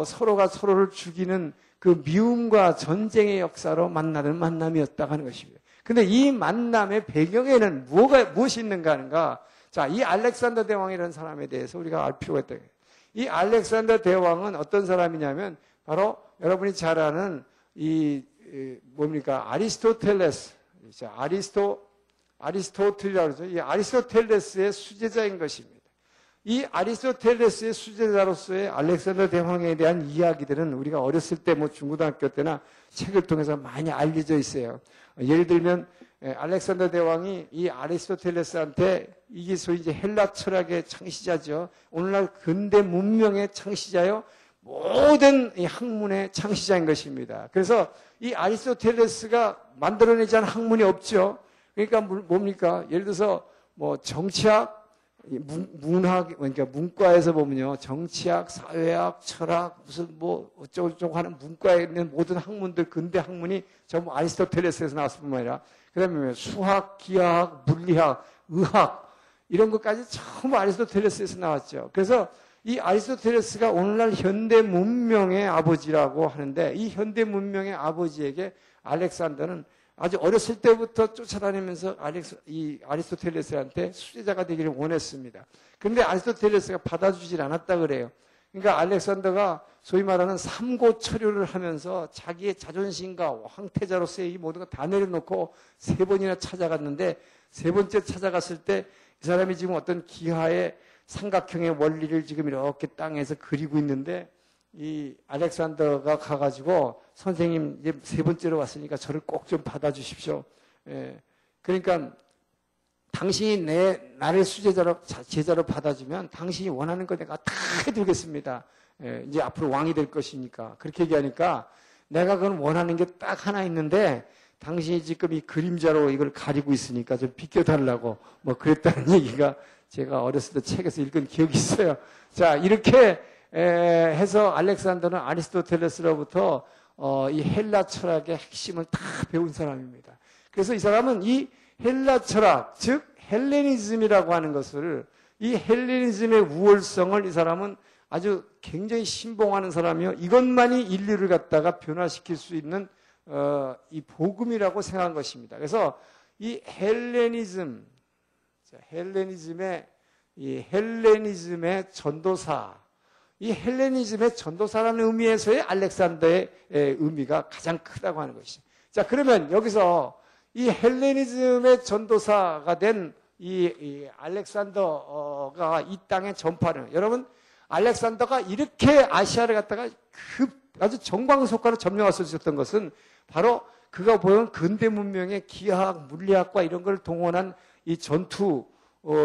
서로가 서로를 죽이는 그 미움과 전쟁의 역사로 만나는 만남이었다 하는 것입니다. 근데 이 만남의 배경에는 무엇이 있는가 하는가? 자, 이 알렉산더 대왕이라는 사람에 대해서 우리가 알 필요가 있다. 이 알렉산더 대왕은 어떤 사람이냐면 바로 여러분이 잘 아는 아리스토텔레스. 아리스토텔이라고 그러죠. 이 아리스토텔레스의 수제자인 것입니다. 이 아리스토텔레스의 수제자로서의 알렉산더 대왕에 대한 이야기들은 우리가 어렸을 때 중고등학교 때나 책을 통해서 많이 알려져 있어요. 예를 들면 알렉산더 대왕이 이 아리스토텔레스한테 이게 소위 이제 헬라 철학의 창시자죠. 오늘날 근대 문명의 창시자요. 모든 이 학문의 창시자인 것입니다. 그래서 이 아리스토텔레스가 만들어내지 않은 학문이 없죠. 그러니까 뭡니까? 예를 들어서 정치학, 문학, 그러니까 문과에서 보면요. 정치학, 사회학, 철학, 무슨 어쩌고저쩌고 하는 문과에 있는 모든 학문들, 근대 학문이 전부 아리스토텔레스에서 나왔을 뿐만 아니라 그 다음에 수학, 기하학, 물리학, 의학 이런 것까지 전부 아리스토텔레스에서 나왔죠. 그래서 이 아리스토텔레스가 오늘날 현대 문명의 아버지라고 하는데 이 현대 문명의 아버지에게 알렉산더는 아주 어렸을 때부터 쫓아다니면서 이 아리스토텔레스한테 수제자가 되기를 원했습니다. 그런데 아리스토텔레스가 받아주질 않았다 그래요. 그러니까 알렉산더가 소위 말하는 삼고처류를 하면서 자기의 자존심과 황태자로서의 이 모든 걸 다 내려놓고 3번이나 찾아갔는데 3번째 찾아갔을 때 이 사람이 지금 어떤 기하의 삼각형의 원리를 지금 이렇게 땅에서 그리고 있는데 이 알렉산더가 가가지고 선생님 이제 세 번째로 왔으니까 저를 꼭 좀 받아주십시오. 예. 그러니까 당신이 나를 제자로 받아주면 당신이 원하는 거 내가 다 해드리겠습니다. 예. 이제 앞으로 왕이 될 것이니까. 그렇게 얘기하니까 내가 그건 원하는 게 딱 하나 있는데 당신이 지금 이 그림자로 이걸 가리고 있으니까 좀 비켜달라고 뭐 그랬다는 얘기가 제가 어렸을 때 책에서 읽은 기억이 있어요. 자, 이렇게 해서 알렉산더는 아리스토텔레스로부터 이 헬라 철학의 핵심을 다 배운 사람입니다. 그래서 이 사람은 이 헬라 철학, 즉 헬레니즘이라고 하는 것을, 이 헬레니즘의 우월성을 이 사람은 아주 굉장히 신봉하는 사람이요. 이것만이 인류를 갖다가 변화시킬 수 있는 이 복음이라고 생각한 것입니다. 그래서 이 헬레니즘의 전도사, 이 헬레니즘의 전도사라는 의미에서의 알렉산더의 의미가 가장 크다고 하는 것이죠. 자, 그러면 여기서 이 헬레니즘의 전도사가 된 이 알렉산더가 이 땅에 전파를, 여러분, 알렉산더가 이렇게 아시아를 갖다가 아주 정광석화로 점령할 수 있었던 것은 바로 그가 보여온 근대 문명의 기하학, 물리학과 이런 걸 동원한 이 전투,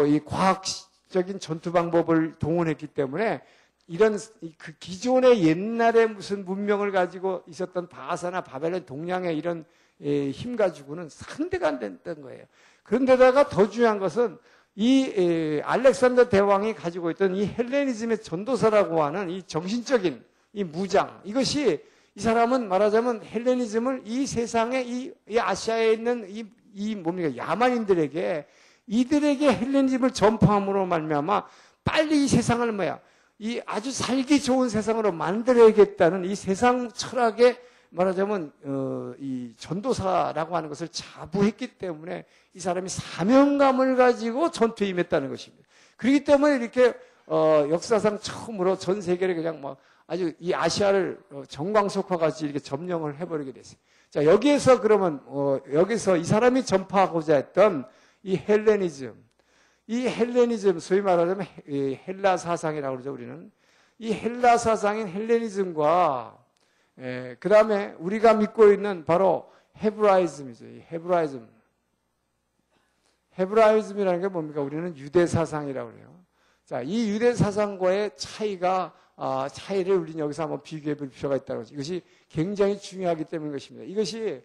이 과학적인 전투 방법을 동원했기 때문에 이런 그 기존의 옛날에 무슨 문명을 가지고 있었던 바사나 바벨론, 동양의 이런 힘 가지고는 상대가 안 됐던 거예요. 그런데다가 더 중요한 것은 이 알렉산더 대왕이 가지고 있던 이 헬레니즘의 전도사라고 하는 이 정신적인 이 무장, 이것이 이 사람은 말하자면 헬레니즘을 이 세상에 이 아시아에 있는 이 뭡니까 야만인들에게, 이들에게 헬레니즘을 전파함으로 말미암아 빨리 이 세상을 이 아주 살기 좋은 세상으로 만들어야겠다는 이 세상 철학의 말하자면 이 전도사라고 하는 것을 자부했기 때문에 이 사람이 사명감을 가지고 전투에 임했다는 것입니다. 그렇기 때문에 이렇게 역사상 처음으로 전 세계를 그냥 아주 이 아시아를 정광석화 같이 이렇게 점령을 해버리게 됐어요. 자, 여기에서 그러면 여기서 이 사람이 전파하고자 했던 이 헬레니즘, 소위 말하자면 헬라 사상이라고 그러죠, 우리는. 이 헬라 사상인 헬레니즘과 그 다음에 우리가 믿고 있는 바로 헤브라이즘이죠. 이 헤브라이즘이라는 게 뭡니까? 우리는 유대 사상이라고 그래요. 자, 이 유대 사상과의 차이를 우리는 여기서 한번 비교해 볼 필요가 있다고 하죠. 이것이 굉장히 중요하기 때문인 것입니다. 이것이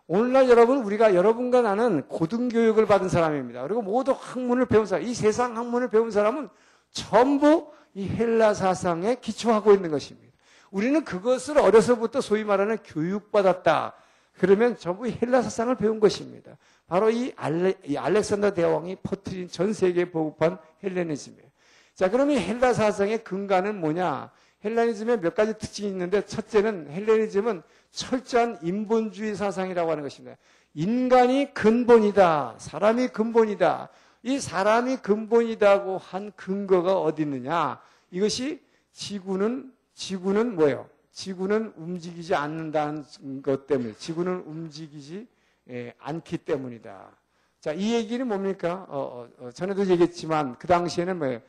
오늘날 우리가 여러분과 나는 고등교육을 받은 사람입니다. 그리고 모두 학문을 배운 사람, 이 세상 학문을 배운 사람은 전부 이 헬라 사상에 기초하고 있는 것입니다. 우리는 그것을 어려서부터 소위 말하는 교육받았다. 그러면 전부 헬라 사상을 배운 것입니다. 바로 이 알렉산더 대왕이 퍼뜨린 전 세계에 보급한 헬레니즘이에요. 자, 그러면 헬라 사상의 근간은 뭐냐? 헬레니즘에 몇 가지 특징이 있는데, 첫째는 헬레니즘은 철저한 인본주의 사상이라고 하는 것입니다. 인간이 근본이다. 사람이 근본이다. 이 사람이 근본이다고 한 근거가 어디 있느냐? 이것이 지구는 뭐예요? 지구는 움직이지 않는다는 것 때문에, 지구는 움직이지 않기 때문이다. 자, 이 얘기는 뭡니까? 전에도 얘기했지만 그 당시에는 뭐예요?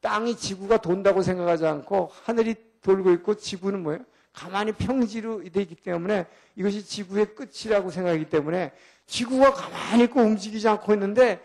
땅이 지구가 돈다고 생각하지 않고 하늘이 돌고 있고 지구는 뭐예요? 가만히 평지로 되어 있기 때문에 이것이 지구의 끝이라고 생각하기 때문에 지구가 가만히 있고 움직이지 않고 있는데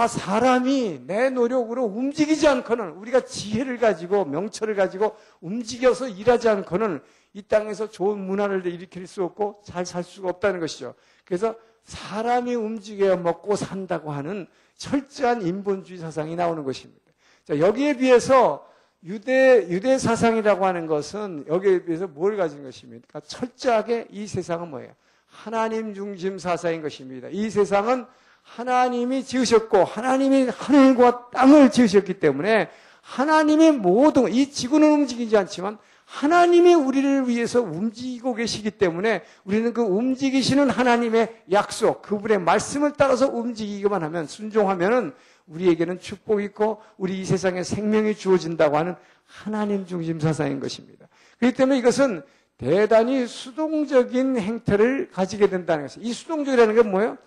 사람이 내 노력으로 움직이지 않고는, 우리가 지혜를 가지고 명철을 가지고 움직여서 일하지 않고는 이 땅에서 좋은 문화를 일으킬 수 없고 잘 살 수가 없다는 것이죠. 그래서 사람이 움직여야 먹고 산다고 하는 철저한 인본주의 사상이 나오는 것입니다. 자, 여기에 비해서 유대 사상이라고 하는 것은 여기에 비해서 뭘 가진 것입니까? 그러니까 철저하게 이 세상은 뭐예요? 하나님 중심 사상인 것입니다. 이 세상은 하나님이 지으셨고 하나님이 하늘과 땅을 지으셨기 때문에 하나님이 모든, 이 지구는 움직이지 않지만 하나님이 우리를 위해서 움직이고 계시기 때문에 우리는 그 움직이시는 하나님의 약속, 그분의 말씀을 따라서 움직이기만 하면, 순종하면은 우리에게는 축복이 있고 우리 이 세상에 생명이 주어진다고 하는 하나님 중심 사상인 것입니다. 그렇기 때문에 이것은 대단히 수동적인 행태를 가지게 된다는 것이죠. 이 수동적이라는 게 뭐예요?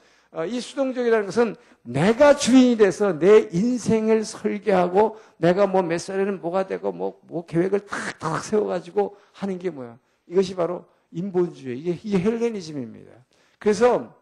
이 수동적이라는 것은 내가 주인이 돼서 내 인생을 설계하고 내가 뭐 몇 살에는 뭐가 되고 뭐 계획을 탁탁 세워가지고 하는 게 뭐야? 이것이 바로 인본주의. 이게 헬레니즘입니다. 그래서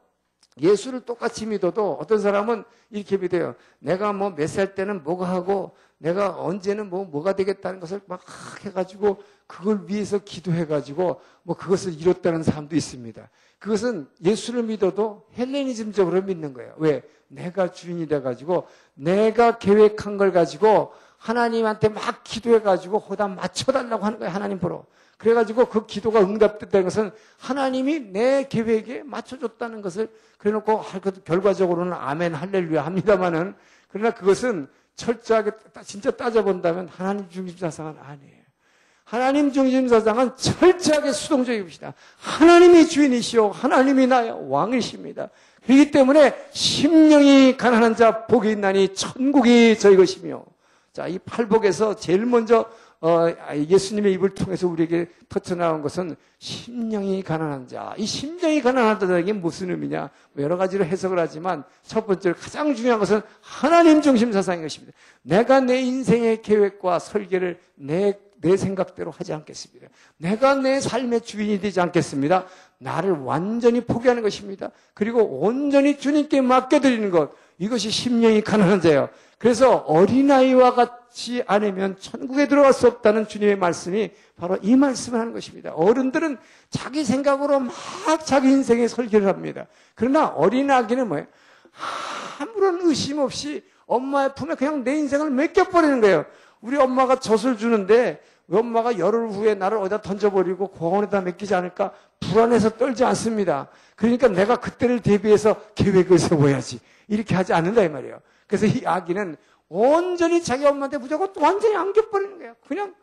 예수를 똑같이 믿어도 어떤 사람은 이렇게 믿어요. 내가 뭐 몇 살 때는 뭐가 하고 내가 언제는 뭐가 되겠다는 것을 막 해가지고 그걸 위해서 기도해가지고 뭐 그것을 이뤘다는 사람도 있습니다. 그것은 예수를 믿어도 헬레니즘적으로 믿는 거예요. 왜? 내가 주인이 돼가지고 내가 계획한 걸 가지고 하나님한테 막 기도해가지고 거기다 맞춰달라고 하는 거예요. 하나님 보러. 그래가지고 그 기도가 응답됐다는 것은 하나님이 내 계획에 맞춰줬다는 것을 그래놓고 결과적으로는 아멘 할렐루야 합니다만은 그러나 그것은 철저하게 진짜 따져본다면 하나님 중심 사상은 아니에요. 하나님 중심 사상은 철저하게 수동적입니다. 하나님이 주인이시오. 하나님이 나의 왕이십니다. 그렇기 때문에 심령이 가난한 자 복이 있나니 천국이 저희 것이며 자, 이 팔복에서 제일 먼저 예수님의 입을 통해서 우리에게 터쳐나온 것은 심령이 가난한 자. 이 심령이 가난하다는 게 무슨 의미냐? 여러 가지로 해석을 하지만 첫 번째로 가장 중요한 것은 하나님 중심 사상인 것입니다. 내가 내 인생의 계획과 설계를 내 생각대로 하지 않겠습니다. 내가 내 삶의 주인이 되지 않겠습니다. 나를 완전히 포기하는 것입니다. 그리고 온전히 주님께 맡겨드리는 것. 이것이 심령이 가난한 자예요. 그래서 어린아이와 같지 않으면 천국에 들어갈 수 없다는 주님의 말씀이 바로 이 말씀을 하는 것입니다. 어른들은 자기 생각으로 막 자기 인생에 설계를 합니다. 그러나 어린아기는 뭐예요? 아무런 의심 없이 엄마의 품에 그냥 내 인생을 맡겨버리는 거예요. 우리 엄마가 젖을 주는데 엄마가 열흘 후에 나를 어디다 던져버리고 공원에다 맡기지 않을까 불안해서 떨지 않습니다. 그러니까 내가 그때를 대비해서 계획을 세워야지. 이렇게 하지 않는다 이 말이에요. 그래서 이 아기는 온전히 자기 엄마한테 무조건 완전히 안겨버리는 거예요. 그냥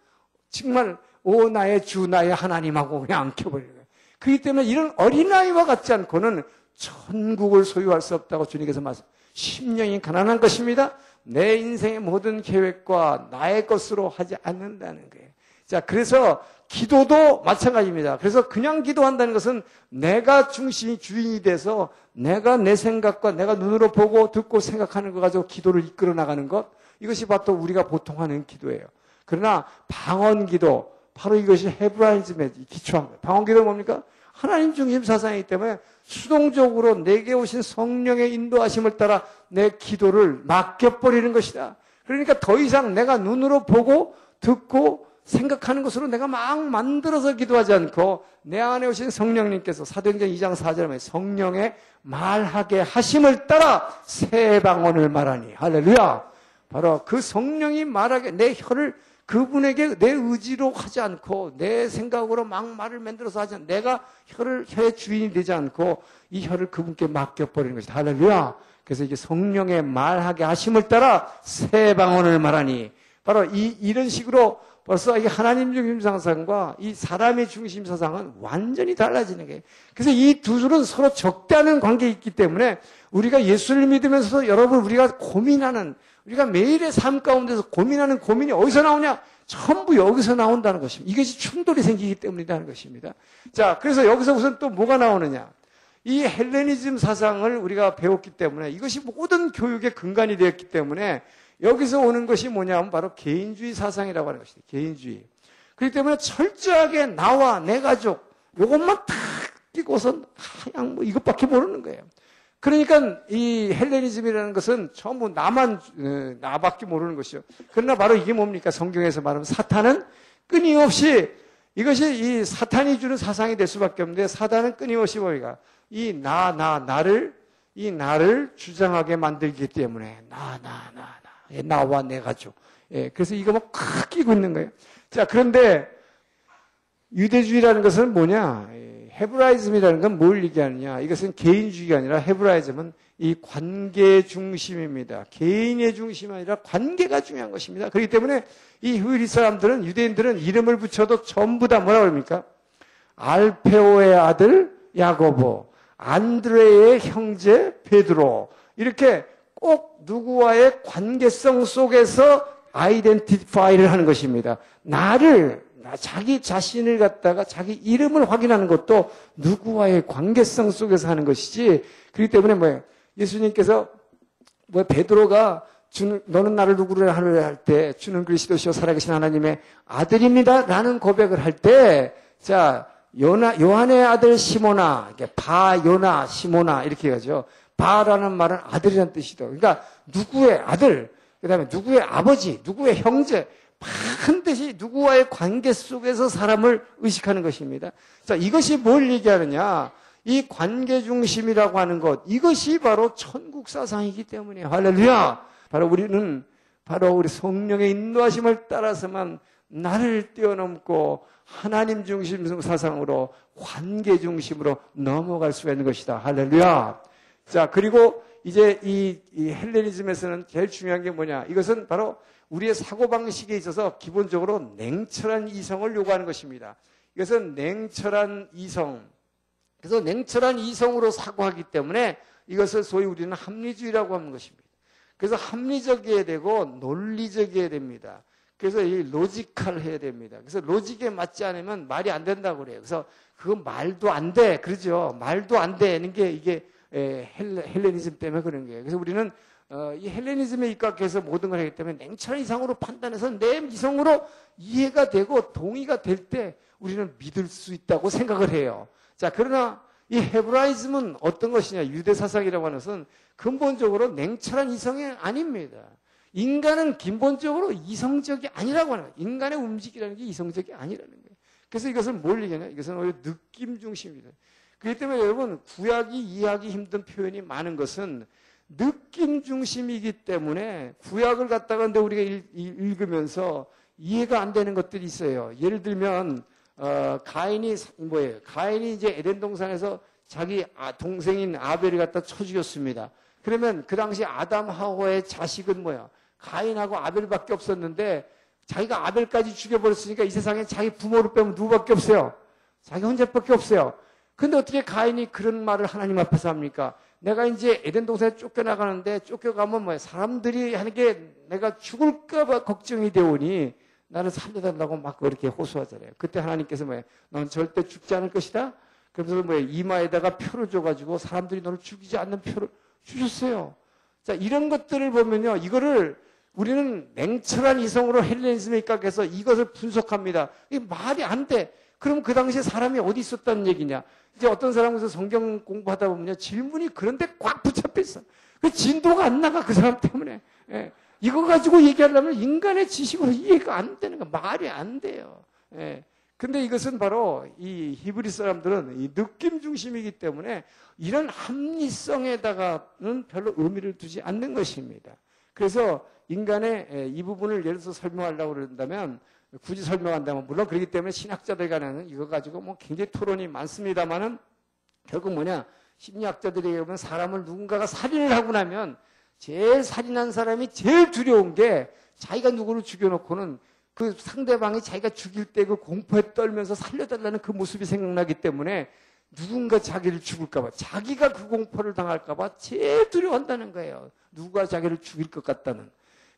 정말 오 나의 주 나의 하나님하고 그냥 안겨버리는 거예요. 그렇기 때문에 이런 어린아이와 같지 않고는 천국을 소유할 수 없다고 주님께서 말씀. 심령이 가난한 것입니다. 내 인생의 모든 계획과 나의 것으로 하지 않는다는 거예요. 자, 그래서 기도도 마찬가지입니다. 그래서 그냥 기도한다는 것은 내가 중심이 주인이 돼서 내가 내 생각과 내가 눈으로 보고 듣고 생각하는 거 가지고 기도를 이끌어 나가는 것. 이것이 바로 우리가 보통 하는 기도예요. 그러나 방언 기도, 바로 이것이 헤브라이즘에 기초한 거예요. 방언 기도는 뭡니까? 하나님 중심 사상이기 때문에 수동적으로 내게 오신 성령의 인도하심을 따라 내 기도를 맡겨버리는 것이다. 그러니까 더 이상 내가 눈으로 보고 듣고 생각하는 것으로 내가 막 만들어서 기도하지 않고 내 안에 오신 성령님께서 사도행전 2장 4절에 말해 성령의 말하게 하심을 따라 새 방언을 말하니 할렐루야. 바로 그 성령이 말하게 내 혀를 그분에게 내 의지로 하지 않고 내 생각으로 막 말을 만들어서 하지 않고 내가 혀의 주인이 되지 않고 이 혀를 그분께 맡겨버리는 것이다. 할렐루야. 그래서 이게 성령의 말하게 하심을 따라 새 방언을 말하니 바로 이런 식으로 벌써 이 하나님 중심 사상과 이 사람의 중심 사상은 완전히 달라지는 거예요. 그래서 이 두 줄은 서로 적대하는 관계에 있기 때문에 우리가 예수를 믿으면서도 여러분 우리가 고민하는 우리가 매일의 삶 가운데서 고민하는 고민이 어디서 나오냐? 전부 여기서 나온다는 것입니다. 이것이 충돌이 생기기 때문이라는 것입니다. 자, 그래서 여기서 우선 또 뭐가 나오느냐? 이 헬레니즘 사상을 우리가 배웠기 때문에 이것이 모든 교육의 근간이 되었기 때문에 여기서 오는 것이 뭐냐면 바로 개인주의 사상이라고 하는 것입니다. 개인주의. 그렇기 때문에 철저하게 나와 내 가족 이것만 탁 끼고서 그냥 뭐 이것밖에 모르는 거예요. 그러니까 이 헬레니즘이라는 것은 전부 나밖에 모르는 것이죠. 그러나 바로 이게 뭡니까? 성경에서 말하면 사탄은 끊임없이 이것이 이 사탄이 주는 사상이 될 수밖에 없는데 사탄은 끊임없이 뭡니까? 나를 주장하게 만들기 때문에 나와 내 가족. 예, 그래서 이거 막 끼고 있는 거예요. 자, 그런데 유대주의라는 것은 뭐냐? 헤브라이즘이라는 건 뭘 얘기하느냐? 이것은 개인주의가 아니라 헤브라이즘은 이 관계 중심입니다. 개인의 중심이 아니라 관계가 중요한 것입니다. 그렇기 때문에 이 히브리 사람들은 유대인들은 이름을 붙여도 전부 다 뭐라고 합니까? 알페오의 아들 야고보, 안드레의 형제 베드로 이렇게 꼭 누구와의 관계성 속에서 아이덴티파이를 하는 것입니다. 자기 자신을 갖다가 자기 이름을 확인하는 것도 누구와의 관계성 속에서 하는 것이지. 그렇기 때문에 뭐예요? 예수님께서 뭐 베드로가 너는 나를 누구를 하느냐 할 때 주는 그리스도시요 살아계신 하나님의 아들입니다 라는 고백을 할 때 자 요한의 아들 시모나 바요나 시모나 이렇게 하죠. 바라는 말은 아들이라는 뜻이죠. 그러니까 누구의 아들, 그 다음에 누구의 아버지, 누구의 형제, 반드시 누구와의 관계 속에서 사람을 의식하는 것입니다. 자, 이것이 뭘 얘기하느냐? 이 관계 중심이라고 하는 것, 이것이 바로 천국 사상이기 때문에 할렐루야! 바로 우리는 바로 우리 성령의 인도하심을 따라서만 나를 뛰어넘고 하나님 중심 사상으로 관계 중심으로 넘어갈 수가 있는 것이다. 할렐루야! 자, 그리고 이제 이 헬레니즘에서는 제일 중요한 게 뭐냐? 이것은 바로 우리의 사고방식에 있어서 기본적으로 냉철한 이성을 요구하는 것입니다. 이것은 냉철한 이성. 그래서 냉철한 이성으로 사고하기 때문에 이것을 소위 우리는 합리주의라고 하는 것입니다. 그래서 합리적이어야 되고 논리적이어야 됩니다. 그래서 이 로지컬 해야 됩니다. 그래서 로직에 맞지 않으면 말이 안 된다고 그래요. 그래서 그건 말도 안 돼. 그러죠. 말도 안 되는 게 이게 헬레니즘 때문에 그런 거예요. 그래서 우리는 이 헬레니즘에 입각해서 모든 걸 하기 때문에 냉철한 이성으로 판단해서 내 이성으로 이해가 되고 동의가 될 때 우리는 믿을 수 있다고 생각을 해요. 자, 그러나 이 헤브라이즘은 어떤 것이냐? 유대 사상이라고 하는 것은 근본적으로 냉철한 이성이 아닙니다. 인간은 기본적으로 이성적이 아니라고 하는 거예요. 인간의 움직이라는 게 이성적이 아니라는 거예요. 그래서 이것은 뭘 얘기하냐? 이것은 오히려 느낌 중심이다. 그렇기 때문에 여러분 구약이 이해하기 힘든 표현이 많은 것은 느낌 중심이기 때문에 구약을 갖다가 근데 우리가 읽으면서 이해가 안 되는 것들이 있어요. 예를 들면 가인이 뭐예요? 가인이 이제 에덴 동산에서 자기 동생인 아벨을 갖다 쳐 죽였습니다. 그러면 그 당시 아담 하와의 자식은 뭐야? 가인하고 아벨밖에 없었는데 자기가 아벨까지 죽여버렸으니까 이 세상에 자기 부모를 빼면 누구밖에 없어요? 자기 혼자밖에 없어요. 근데 어떻게 가인이 그런 말을 하나님 앞에서 합니까? 내가 이제 에덴 동산에 쫓겨나가는데 쫓겨가면 뭐야? 사람들이 하는 게 내가 죽을까봐 걱정이 되오니 나를 살려달라고 막 그렇게 호소하잖아요. 그때 하나님께서 뭐야? 넌 절대 죽지 않을 것이다? 그러면서 뭐야? 이마에다가 표를 줘가지고 사람들이 너를 죽이지 않는 표를 주셨어요. 자, 이런 것들을 보면요. 이거를 우리는 냉철한 이성으로 헬레니즘에 입각해서 이것을 분석합니다. 이게 말이 안 돼. 그럼 그 당시에 사람이 어디 있었다는 얘기냐? 이제 어떤 사람에서 성경 공부하다 보면요. 질문이 그런데 꽉 붙잡혀 있어. 그 진도가 안 나가, 그 사람 때문에. 예. 이거 가지고 얘기하려면 인간의 지식으로 이해가 안 되는 거, 말이 안 돼요. 예. 근데 이것은 바로 이 히브리 사람들은 이 느낌 중심이기 때문에 이런 합리성에다가는 별로 의미를 두지 않는 것입니다. 그래서 인간의 이 부분을 예를 들어서 설명하려고 그런다면 굳이 설명한다면 물론 그렇기 때문에 신학자들 간에는 이거 가지고 뭐 굉장히 토론이 많습니다만은 결국 뭐냐 심리학자들이 보면 사람을 누군가가 살인을 하고 나면 제일 살인한 사람이 제일 두려운 게 자기가 누구를 죽여놓고는 그 상대방이 자기가 죽일 때 그 공포에 떨면서 살려달라는 그 모습이 생각나기 때문에 누군가 자기를 죽을까봐 자기가 그 공포를 당할까봐 제일 두려워한다는 거예요. 누가 자기를 죽일 것 같다는.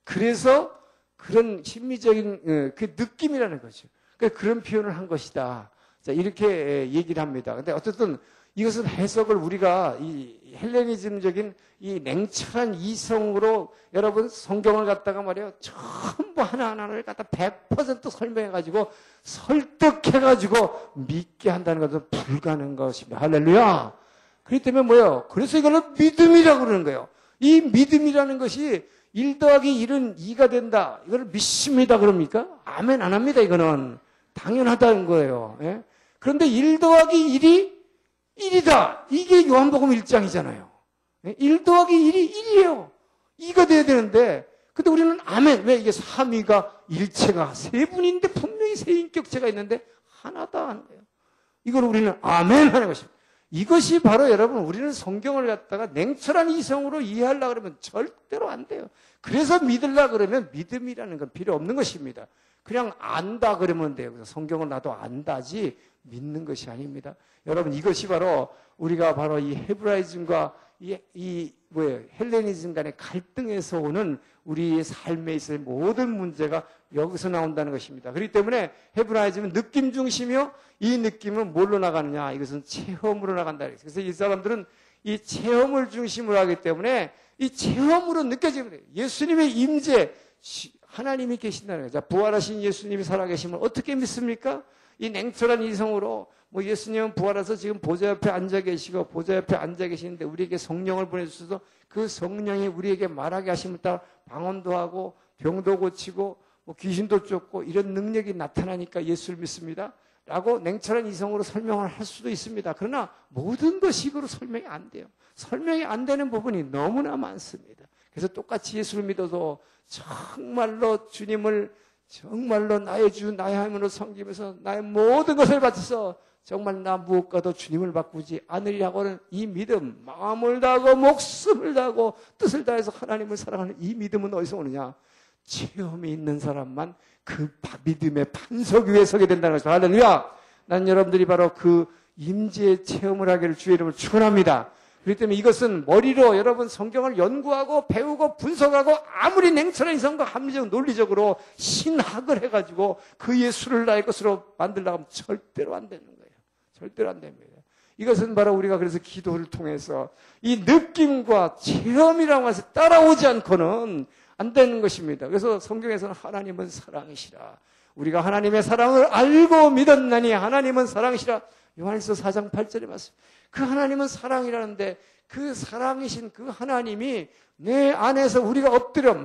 그래서 그런 심리적인 그 느낌이라는 거죠. 그러니까 그런 표현을 한 것이다. 자, 이렇게 얘기를 합니다. 근데 어쨌든 이것은 해석을 우리가 이 헬레니즘적인 이 냉철한 이성으로 여러분 성경을 갖다가 말이에요. 전부 하나하나를 갖다 100% 설명해가지고 설득해가지고 믿게 한다는 것은 불가능한 것입니다. 할렐루야. 그렇기 때문에 뭐예요? 그래서 이거는 믿음이라고 그러는 거예요. 이 믿음이라는 것이 1 더하기 1은 2가 된다. 이걸 믿습니다. 그럽니까? 아멘 안 합니다. 이거는. 당연하다는 거예요. 예? 그런데 1 더하기 1이 1이다. 이게 요한복음 1장이잖아요. 1 더하기 1이 1이에요. 2가 돼야 되는데 근데 우리는 아멘. 왜 이게 삼위가 일체가 세 분인데 분명히 세 인격체가 있는데 하나다 하는 거예요. 이걸 우리는 아멘 하는 것입니다. 이것이 바로 여러분 우리는 성경을 갖다가 냉철한 이성으로 이해하려고 그러면 절대로 안 돼요. 그래서 믿으려고 그러면 믿음이라는 건 필요 없는 것입니다. 그냥 안다 그러면 돼요. 그래서 성경을 나도 안다지 믿는 것이 아닙니다. 여러분 이것이 바로 우리가 바로 이 헤브라이즘과 헬레니즘 간의 갈등에서 오는 우리의 삶에 있어의 모든 문제가 여기서 나온다는 것입니다. 그렇기 때문에 헤브라이즘은 느낌 중심이요. 이 느낌은 뭘로 나가느냐? 이것은 체험으로 나간다. 그래서 이 사람들은 이 체험을 중심으로 하기 때문에 이 체험으로 느껴지면 돼요. 예수님의 임재, 하나님이 계신다는 거죠. 부활하신 예수님이 살아계심을 어떻게 믿습니까? 이 냉철한 이성으로 뭐 예수님은 부활해서 지금 보좌 옆에 앉아 계시고 보좌 옆에 앉아 계시는데 우리에게 성령을 보내주셔서 그 성령이 우리에게 말하게 하심을 따라 방언도 하고 병도 고치고 뭐 귀신도 쫓고 이런 능력이 나타나니까 예수를 믿습니다. 라고 냉철한 이성으로 설명을 할 수도 있습니다. 그러나 모든 것식으로 설명이 안 돼요. 설명이 안 되는 부분이 너무나 많습니다. 그래서 똑같이 예수를 믿어도 정말로 주님을 정말로 나의 주 나의 하나님으로 섬기면서 나의 모든 것을 바쳐서 정말 나 무엇과도 주님을 바꾸지 않으리라고는 이 믿음, 마음을 다하고 목숨을 다하고 뜻을 다해서 하나님을 사랑하는 이 믿음은 어디서 오느냐? 체험이 있는 사람만 그 믿음의 반석 위에 서게 된다는 것이죠. 할렐루야! 난 여러분들이 바로 그 임재의 체험을 하기를 주의 이름으로 축원합니다. 그렇기 때문에 이것은 머리로 여러분 성경을 연구하고 배우고 분석하고 아무리 냉철한 이성과 합리적 논리적으로 신학을 해가지고 그 예수를 나의 것으로 만들려고 하면 절대로 안 되는 거예요. 절대로 안 됩니다. 이것은 바로 우리가 그래서 기도를 통해서 이 느낌과 체험이라고 해서 따라오지 않고는 안 되는 것입니다. 그래서 성경에서는 하나님은 사랑이시라. 우리가 하나님의 사랑을 알고 믿었나니 하나님은 사랑이시라. 요한일서 4장 8절에 말씀. 그 하나님은 사랑이라는데 그 사랑이신 그 하나님이 내 안에서 우리가 엎드려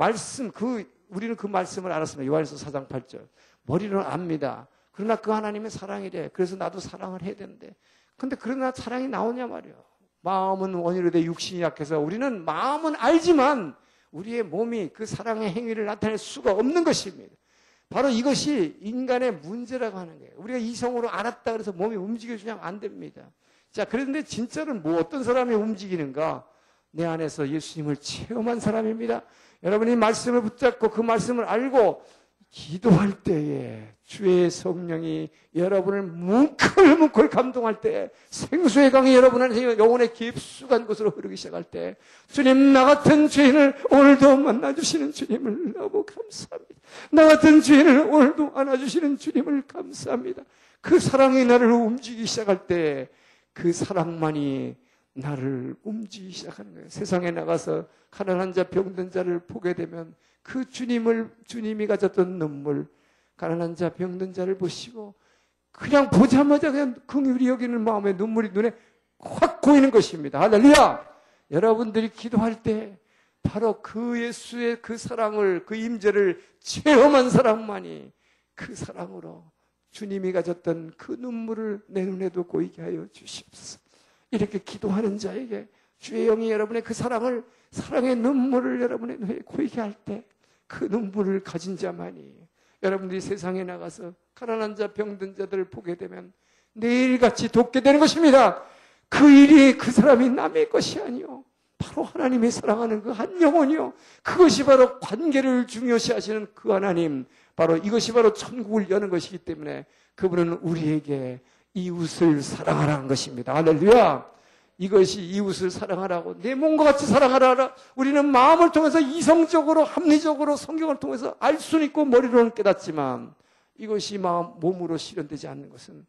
우리는 그 말씀을 알았습니다. 요한일서 4장 8절. 머리로는 압니다. 그러나 그 하나님의 사랑이래. 그래서 나도 사랑을 해야 되는데. 근데 그러나 사랑이 나오냐 말이에요. 마음은 원이로 돼 육신이 약해서 우리는 마음은 알지만 우리의 몸이 그 사랑의 행위를 나타낼 수가 없는 것입니다. 바로 이것이 인간의 문제라고 하는 거예요. 우리가 이성으로 알았다 그래서 몸이 움직여주냐면 안 됩니다. 자, 그런데 진짜로 뭐 어떤 사람이 움직이는가? 내 안에서 예수님을 체험한 사람입니다. 여러분이 말씀을 붙잡고 그 말씀을 알고 기도할 때에 주의 성령이 여러분을 뭉클뭉클 감동할 때 생수의 강이 여러분 안에서 영혼의 깊숙한 곳으로 흐르기 시작할 때 주님 나 같은 죄인을 오늘도 만나주시는 주님을 너무 감사합니다. 나 같은 죄인을 오늘도 안아주시는 주님을 감사합니다. 그 사랑이 나를 움직이기 시작할 때 그 사랑만이 나를 움직이기 시작하는 거예요. 세상에 나가서 가난한 자 병든 자를 보게 되면 그 주님이 가졌던 눈물, 가난한 자 병든 자를 보시고 그냥 보자마자 그냥 긍휼히 여기는 마음에 눈물이 눈에 확 고이는 것입니다. 할렐루야! 여러분들이 기도할 때 바로 그 예수의 그 사랑을, 그 임재를 체험한 사람만이 그 사랑으로 주님이 가졌던 그 눈물을 내 눈에도 고이게 하여 주시옵소서. 이렇게 기도하는 자에게 주의 영이 여러분의 그 사랑의 눈물을 여러분의 눈에 고이게 할 때 그 눈물을 가진 자만이 여러분들이 세상에 나가서 가난한 자, 병든 자들을 보게 되면 내일같이 돕게 되는 것입니다. 그 일이 그 사람이 남의 것이 아니요. 바로 하나님이 사랑하는 그 한 영혼이요. 그것이 바로 관계를 중요시하시는 그 하나님. 바로 이것이 바로 천국을 여는 것이기 때문에 그분은 우리에게 이웃을 사랑하라는 것입니다. 할렐루야! 이것이 이웃을 사랑하라고 내 몸과 같이 사랑하라. 우리는 마음을 통해서 이성적으로 합리적으로 성경을 통해서 알 수는 있고 머리로는 깨닫지만 이것이 몸으로 실현되지 않는 것은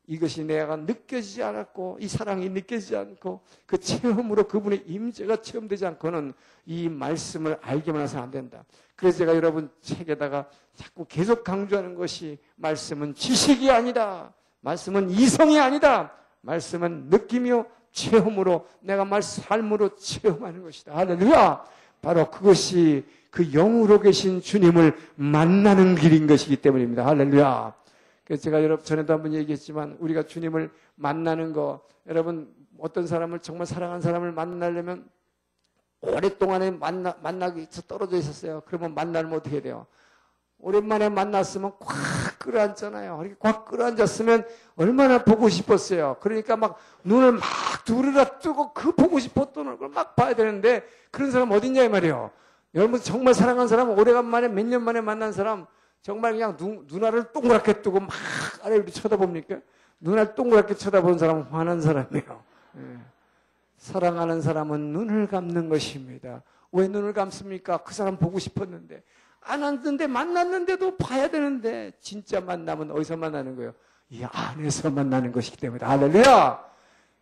이것이 내가 느껴지지 않았고 이 사랑이 느껴지지 않고 그 체험으로 그분의 임재가 체험되지 않고는 이 말씀을 알기만 해서는 안 된다. 그래서 제가 여러분 책에다가 자꾸 계속 강조하는 것이 말씀은 지식이 아니다. 말씀은 이성이 아니다. 말씀은 느낌이요 체험으로 내가 삶으로 체험하는 것이다. 할렐루야! 바로 그것이 그 영으로 계신 주님을 만나는 길인 것이기 때문입니다. 할렐루야! 그래서 제가 여러분 전에도 한번 얘기했지만 우리가 주님을 만나는 거 여러분 어떤 사람을 정말 사랑하는 사람을 만나려면 오랫동안에 만나기 위해서 떨어져 있었어요. 그러면 만나면 어떻게 돼요? 오랜만에 만났으면 꽉 끌어안잖아요. 이렇게 꽉 끌어안았으면 얼마나 보고 싶었어요. 그러니까 막 눈을 막 두르라 뜨고 그 보고 싶었던 얼굴 막 봐야 되는데 그런 사람 어딨냐 이 말이에요. 여러분 정말 사랑한 사람 오래간만에 몇 년 만에 만난 사람 정말 그냥 눈알을 동그랗게 뜨고 막 아래로 쳐다봅니까? 눈알 동그랗게 쳐다보는 사람은 화난 사람이에요. 예. 사랑하는 사람은 눈을 감는 것입니다. 왜 눈을 감습니까? 그 사람 보고 싶었는데 안 왔는데 만났는데도 봐야 되는데 진짜 만나면 어디서 만나는 거예요? 이 안에서 만나는 것이기 때문에 할렐루야!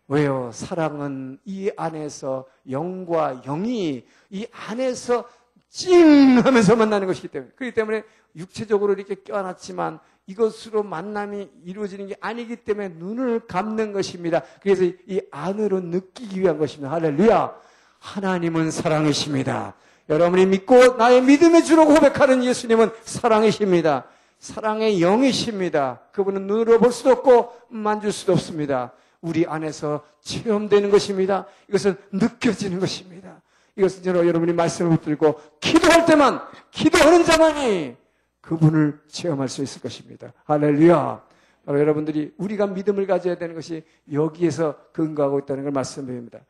왜요? 사랑은 이 안에서 영과 영이 이 안에서 찡 하면서 만나는 것이기 때문에, 그렇기 때문에 육체적으로 이렇게 껴안았지만 이것으로 만남이 이루어지는 게 아니기 때문에 눈을 감는 것입니다. 그래서 이 안으로 느끼기 위한 것입니다. 할렐루야. 하나님은 사랑이십니다. 여러분이 믿고 나의 믿음의 주로 고백하는 예수님은 사랑이십니다. 사랑의 영이십니다. 그분은 눈으로 볼 수도 없고 만질 수도 없습니다. 우리 안에서 체험되는 것입니다. 이것은 느껴지는 것입니다. 이것은 여러분이 말씀을 붙들고 기도할 때만, 기도하는 자만이 그분을 체험할 수 있을 것입니다. 할렐루야. 바로 여러분들이 우리가 믿음을 가져야 되는 것이 여기에서 근거하고 있다는 걸 말씀드립니다.